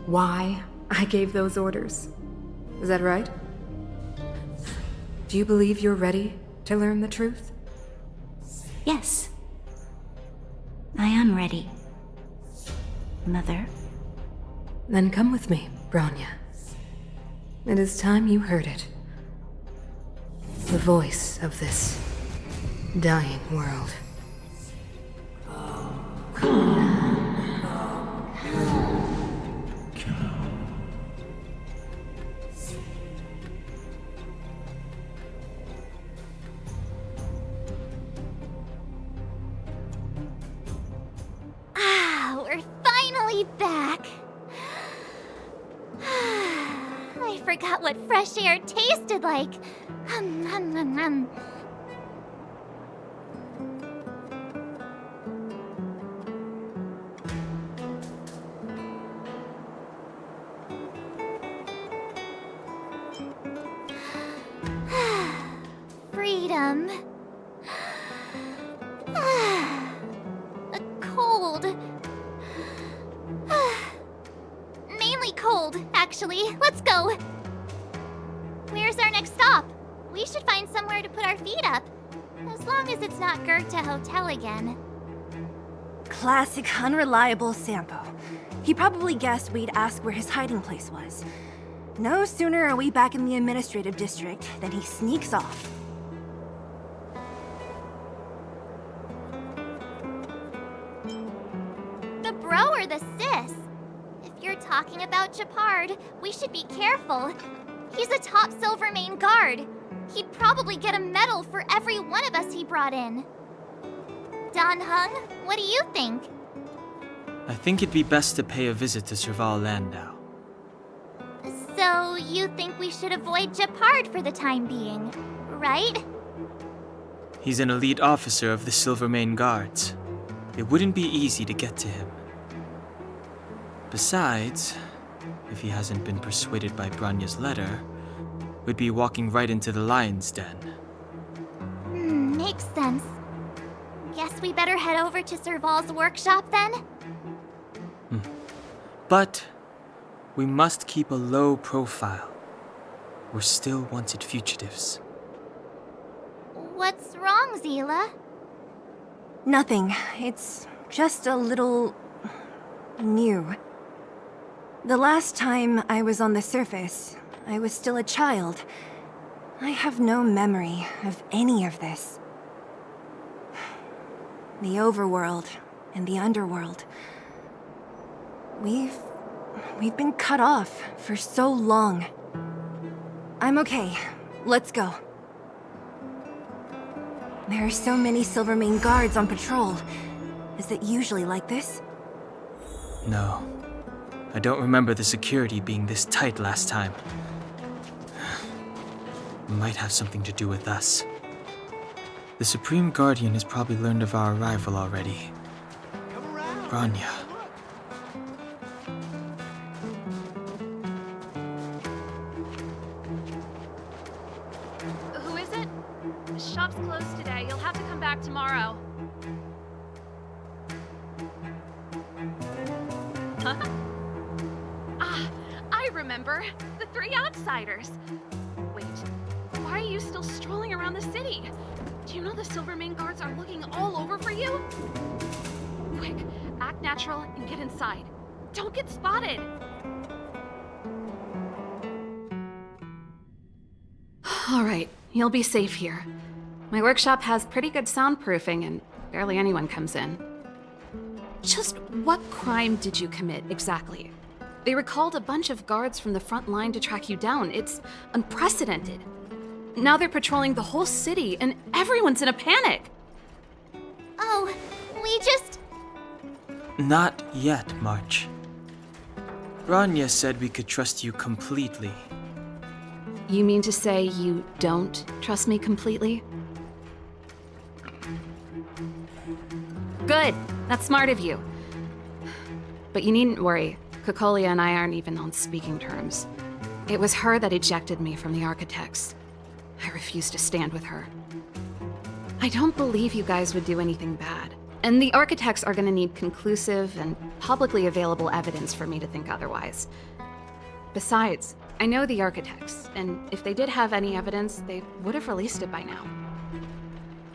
why I gave those orders? Is that right? Do you believe you're ready to learn the truth? Yes. I am ready. Mother? Then come with me, Bronya. It is time you heard it. The voice of this dying world. We're finally back. I forgot what fresh air tasted like. Freedom. A really cold, actually. Let's go. Where's our next stop? We should find somewhere to put our feet up. As long as it's not Goethe Hotel again. Classic unreliable Sampo. He probably guessed we'd ask where his hiding place was. No sooner are we back in the administrative district than he sneaks off. The bro or the sis? If you're talking about Japard, we should be careful. He's a top Silvermane guard. He'd probably get a medal for every one of us he brought in. Don Hung, what do you think? I think it'd be best to pay a visit to Serval Landau. So, you think we should avoid Japard for the time being, right? He's an elite officer of the Silvermane Guards. It wouldn't be easy to get to him. Besides, if he hasn't been persuaded by Branya's letter, we'd be walking right into the lion's den. Makes sense. Guess we better head over to Serval's workshop then? But we must keep a low profile. We're still wanted fugitives. What's wrong, Zila? Nothing. It's just a little... new. The last time I was on the surface, I was still a child. I have no memory of any of this. The overworld and the underworld. We've been cut off for so long. I'm okay. Let's go. There are so many Silvermane guards on patrol. Is it usually like this? No. I don't remember the security being this tight last time. Might have something to do with us. The Supreme Guardian has probably learned of our arrival already. Branya. Who is it? The shop's closed today. You'll have to come back tomorrow. I remember. The three outsiders. Wait, why are you still strolling around the city? Do you know the Silvermane guards are looking all over for you? Quick, act natural and get inside. Don't get spotted. All right, you'll be safe here. My workshop has pretty good soundproofing and barely anyone comes in. Just what crime did you commit exactly? They recalled a bunch of guards from the front line to track you down. It's unprecedented. Now they're patrolling the whole city and everyone's in a panic. Oh, we just... Not yet, March. Branya said we could trust you completely. You mean to say you don't trust me completely? Good. That's smart of you. But you needn't worry. Kokolia and I aren't even on speaking terms. It was her that ejected me from the Architects. I refuse to stand with her. I don't believe you guys would do anything bad. And the Architects are gonna need conclusive and publicly available evidence for me to think otherwise. Besides, I know the Architects, and if they did have any evidence, they would have released it by now.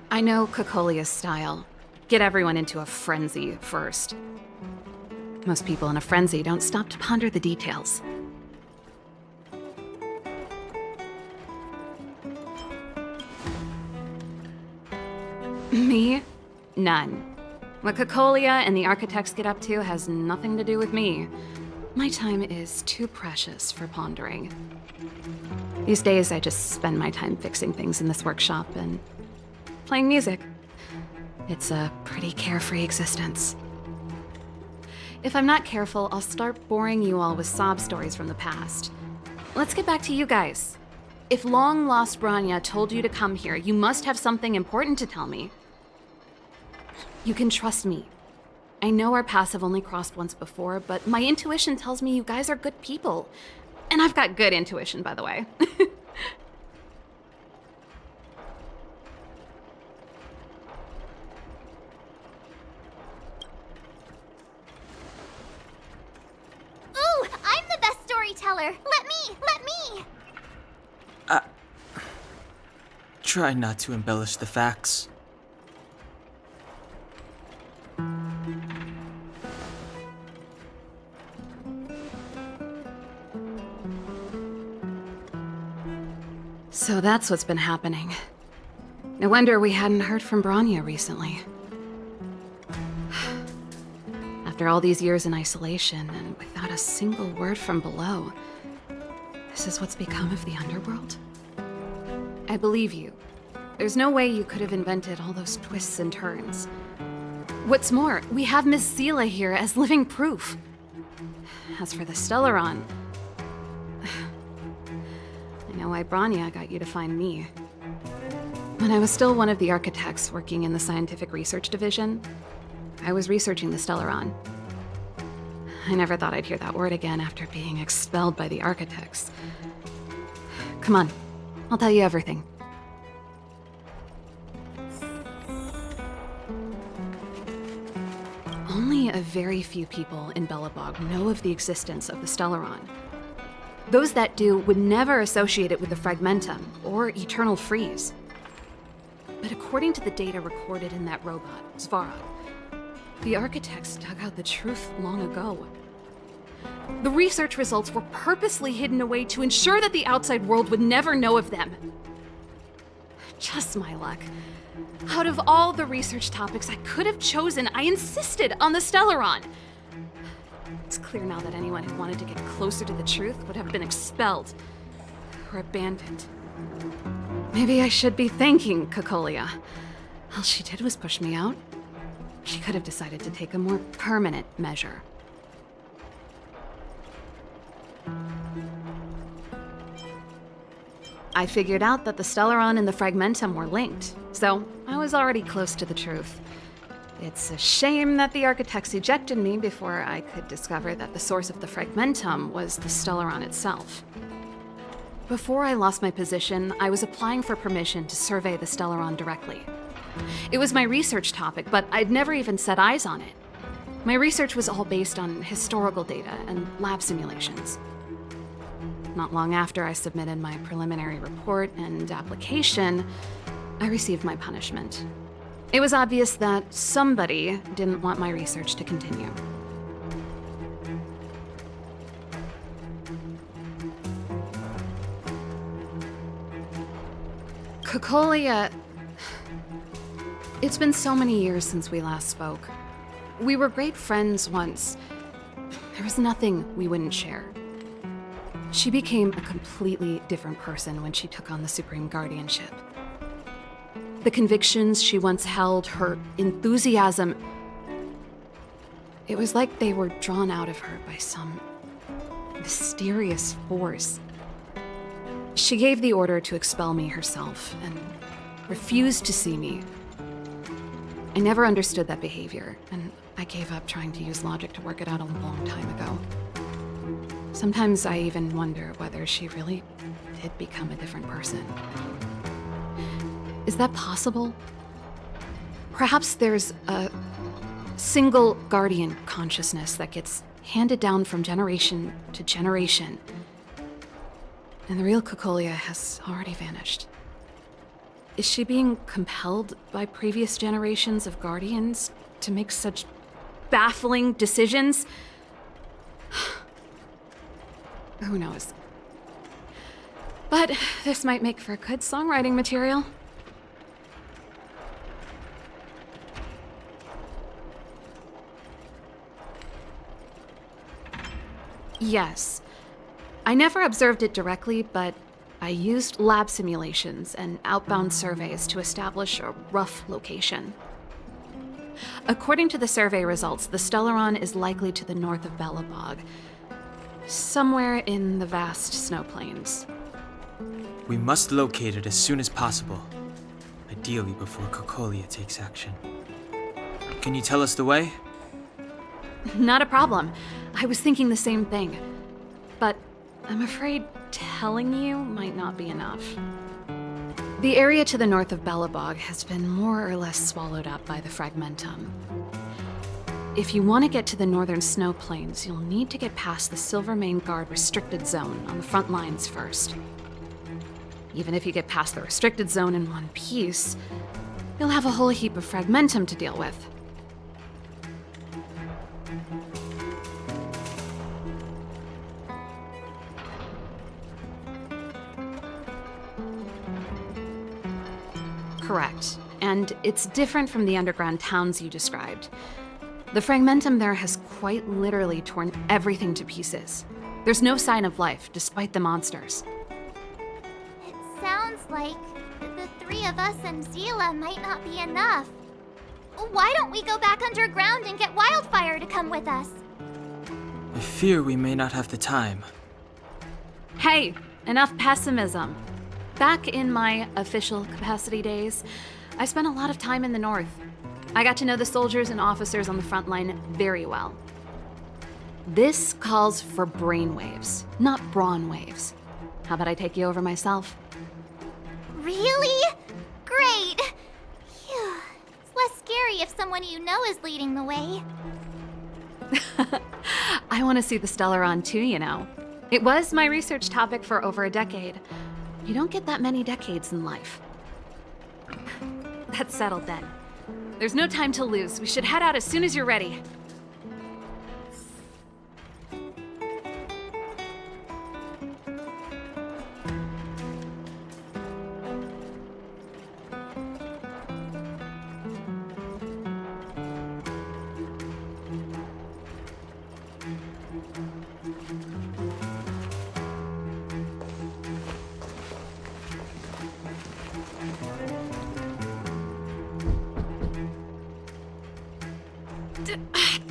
I know Kokolia's style. Get everyone into a frenzy first. Most people in a frenzy don't stop to ponder the details. Me? None. What Kokolia and the Architects get up to has nothing to do with me. My time is too precious for pondering. These days, I just spend my time fixing things in this workshop and playing music. It's a pretty carefree existence. If I'm not careful, I'll start boring you all with sob stories from the past. Let's get back to you guys. If long-lost Branya told you to come here, you must have something important to tell me. You can trust me. I know our paths have only crossed once before, but my intuition tells me you guys are good people. And I've got good intuition, by the way. Ooh, I'm the Stellar. Let me! Try not to embellish the facts. So that's what's been happening. No wonder we hadn't heard from Branya recently. After all these years in isolation and without a single word from below, this is what's become of the underworld? I believe you. There's no way you could have invented all those twists and turns. What's more, we have Miss Seela here as living proof. As for the Stellaron, I know why Branya got you to find me. When I was still one of the architects working in the scientific research division, I was researching the Stellaron. I never thought I'd hear that word again after being expelled by the architects. Come on, I'll tell you everything. Only a very few people in Belobog know of the existence of the Stellaron. Those that do would never associate it with the Fragmentum or Eternal Freeze. But according to the data recorded in that robot, Svarog, the architects dug out the truth long ago. The research results were purposely hidden away to ensure that the outside world would never know of them. Just my luck. Out of all the research topics I could have chosen, I insisted on the Stellaron. It's clear now that anyone who wanted to get closer to the truth would have been expelled or abandoned. Maybe I should be thanking Cocolia. All she did was push me out. She could have decided to take a more permanent measure. I figured out that the Stellaron and the Fragmentum were linked, so I was already close to the truth. It's a shame that the architects ejected me before I could discover that the source of the Fragmentum was the Stellaron itself. Before I lost my position, I was applying for permission to survey the Stellaron directly. It was my research topic, but I'd never even set eyes on it. My research was all based on historical data and lab simulations. Not long after I submitted my preliminary report and application, I received my punishment. It was obvious that somebody didn't want my research to continue. Cocolia... It's been so many years since we last spoke. We were great friends once. There was nothing we wouldn't share. She became a completely different person when she took on the Supreme Guardianship. The convictions she once held, her enthusiasm, it was like they were drawn out of her by some mysterious force. She gave the order to expel me herself and refused to see me. I never understood that behavior, and I gave up trying to use logic to work it out a long time ago. Sometimes I even wonder whether she really did become a different person. Is that possible? Perhaps there's a single guardian consciousness that gets handed down from generation to generation, and the real Cocolia has already vanished. Is she being compelled by previous generations of guardians to make such baffling decisions? Who knows? But this might make for good songwriting material. Yes. I never observed it directly, but I used lab simulations and outbound surveys to establish a rough location. According to the survey results, the Stellaron is likely to the north of Belobog, somewhere in the vast snow plains. We must locate it as soon as possible, ideally before Cocolia takes action. Can you tell us the way? Not a problem. I was thinking the same thing. But I'm afraid telling you might not be enough. The area to the north of Belobog has been more or less swallowed up by the Fragmentum. If you want to get to the northern snow plains, you'll need to get past the Silvermane Guard restricted zone on the front lines first. Even if you get past the restricted zone in one piece, you'll have a whole heap of fragmentum to deal with. Correct. And it's different from the underground towns you described. The fragmentum there has quite literally torn everything to pieces. There's no sign of life, despite the monsters. It sounds like the three of us and Zila might not be enough. Why don't we go back underground and get Wildfire to come with us? I fear we may not have the time. Hey, enough pessimism. Back in my official capacity days, I spent a lot of time in the north. I got to know the soldiers and officers on the front line very well. This calls for brainwaves, not brawn waves. How about I take you over myself? Really? Great! Phew. It's less scary if someone you know is leading the way. I want to see the Stellaron too, you know. It was my research topic for over a decade. You don't get that many decades in life. That's settled then. There's no time to lose. We should head out as soon as you're ready.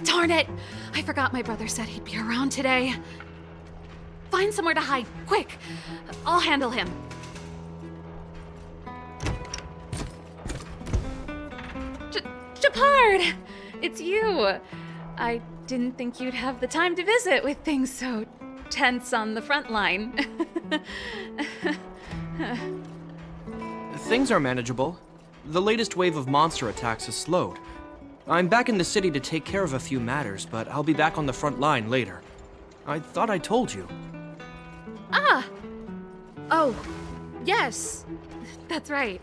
Darn it! I forgot my brother said he'd be around today. Find somewhere to hide, quick! I'll handle him. Shepard! It's you! I didn't think you'd have the time to visit with things so tense on the front line. Things are manageable. The latest wave of monster attacks has slowed. I'm back in the city to take care of a few matters, but I'll be back on the front line later. I thought I told you. Ah! Oh, yes. That's right.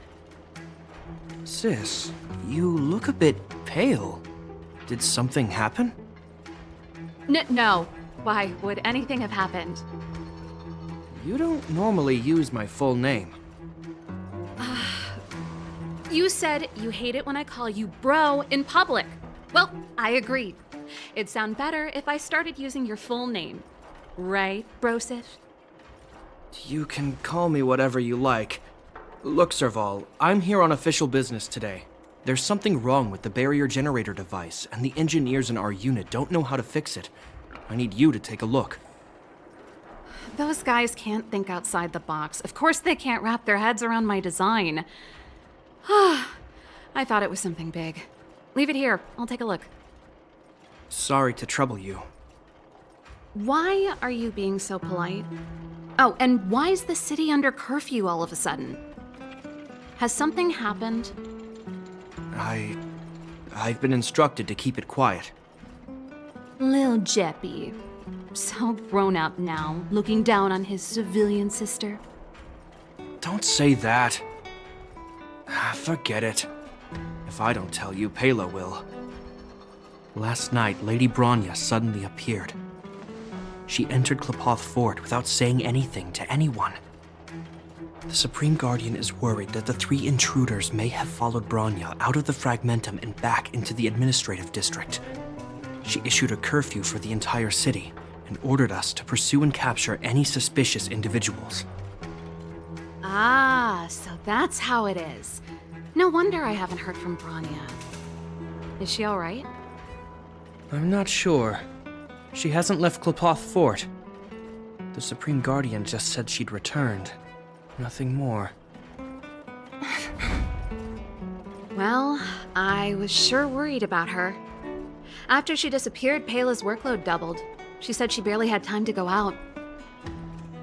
Sis, you look a bit pale. Did something happen? No. Why would anything have happened? You don't normally use my full name. You said you hate it when I call you bro in public. Well, I agreed. It'd sound better if I started using your full name. Right, Brosif? You can call me whatever you like. Look, Serval, I'm here on official business today. There's something wrong with the barrier generator device, and the engineers in our unit don't know how to fix it. I need you to take a look. Those guys can't think outside the box. Of course they can't wrap their heads around my design. I thought it was something big. Leave it here. I'll take a look. Sorry to trouble you. Why are you being so polite? Oh, and why is the city under curfew all of a sudden? Has something happened? I've been instructed to keep it quiet. Lil Jeppy. So grown up now, looking down on his civilian sister. Don't say that. Forget it. If I don't tell you, Pela will. Last night, Lady Bronya suddenly appeared. She entered Klapoth Fort without saying anything to anyone. The Supreme Guardian is worried that the three intruders may have followed Bronya out of the Fragmentum and back into the administrative district. She issued a curfew for the entire city and ordered us to pursue and capture any suspicious individuals. Ah, so that's how it is. No wonder I haven't heard from Bronya. Is she all right? I'm not sure. She hasn't left Klapoth Fort. The Supreme Guardian just said she'd returned. Nothing more. Well, I was sure worried about her. After she disappeared, Pela's workload doubled. She said she barely had time to go out.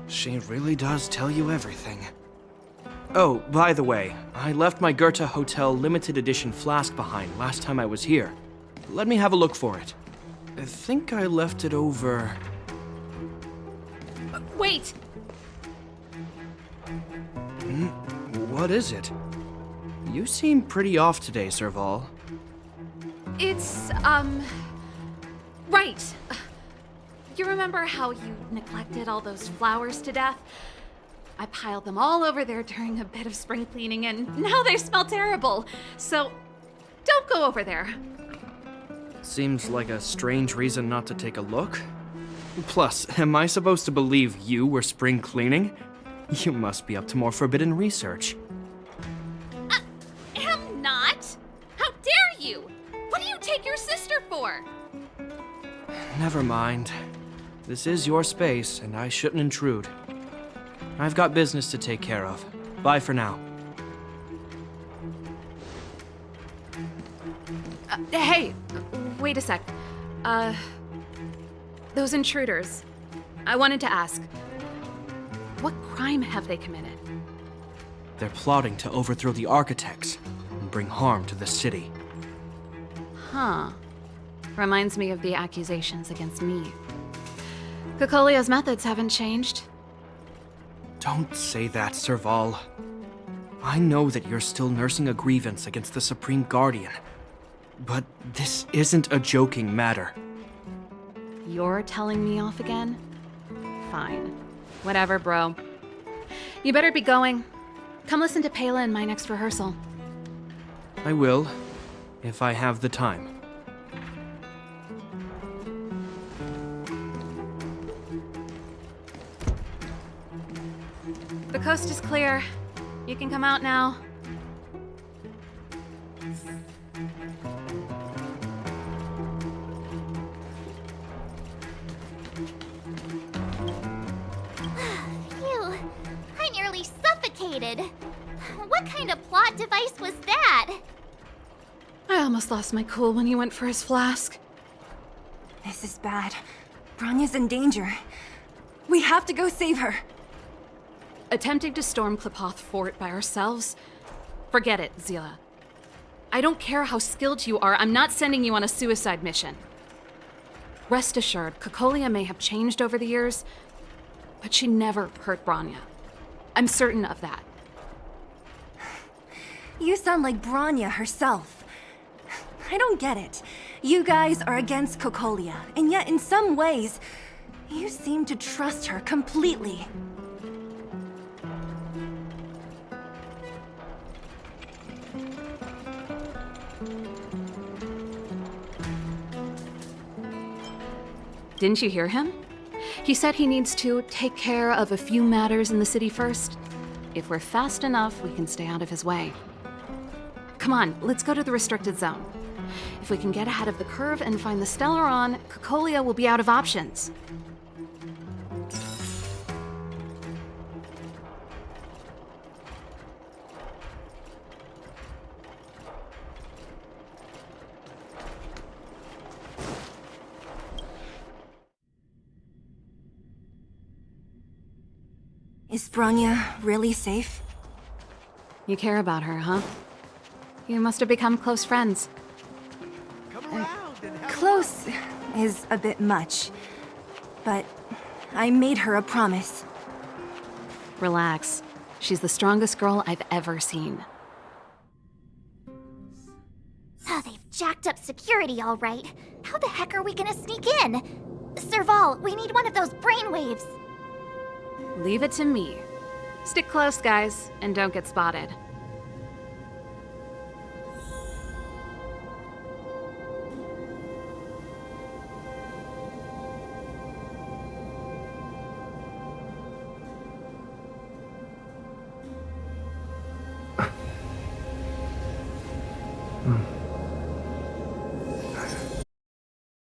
She really does tell you everything. Oh, by the way, I left my Goethe Hotel limited edition flask behind last time I was here. let me have a look for it. I think I left it over... Wait! What is it? You seem pretty off today, Serval. It's, right. You remember how you neglected all those flowers to death? I piled them all over there during a bit of spring cleaning, and now they smell terrible. So, don't go over there. Seems like a strange reason not to take a look. Plus, am I supposed to believe you were spring cleaning? You must be up to more forbidden research. Am not! How dare you! What do you take your sister for? Never mind. This is your space, and I shouldn't intrude. I've got business to take care of. Bye for now. Hey, wait a sec. Those intruders. I wanted to ask, what crime have they committed? They're plotting to overthrow the architects and bring harm to the city. Huh. Reminds me of the accusations against me. Kokolia's methods haven't changed. Don't say that, Serval. I know that you're still nursing a grievance against the Supreme Guardian, but this isn't a joking matter. You're telling me off again? Fine. Whatever, bro. You better be going. Come listen to Pela in my next rehearsal. I will, if I have the time. The coast is clear. You can come out now. Phew, I nearly suffocated. What kind of plot device was that? I almost lost my cool when he went for his flask. This is bad. Bronya's in danger. We have to go save her. Attempting to storm Klipoth Fort by ourselves? Forget it, Zila. I don't care how skilled you are, I'm not sending you on a suicide mission. Rest assured, Kokolia may have changed over the years, but she never hurt Bronya. I'm certain of that. You sound like Bronya herself. I don't get it. You guys are against Kokolia, and yet in some ways, you seem to trust her completely. Didn't you hear him? He said he needs to take care of a few matters in the city first. If we're fast enough, we can stay out of his way. Come on, let's go to the restricted zone. If we can get ahead of the curve and find the Stellaron, Kokolia will be out of options. Is Bronya really safe? You care about her, huh? You must have become close friends. Close is a bit much, but I made her a promise. Relax. She's the strongest girl I've ever seen. Oh, they've jacked up security all right. How the heck are we gonna sneak in? Serval, we need one of those brainwaves. Leave it to me. Stick close, guys, and don't get spotted.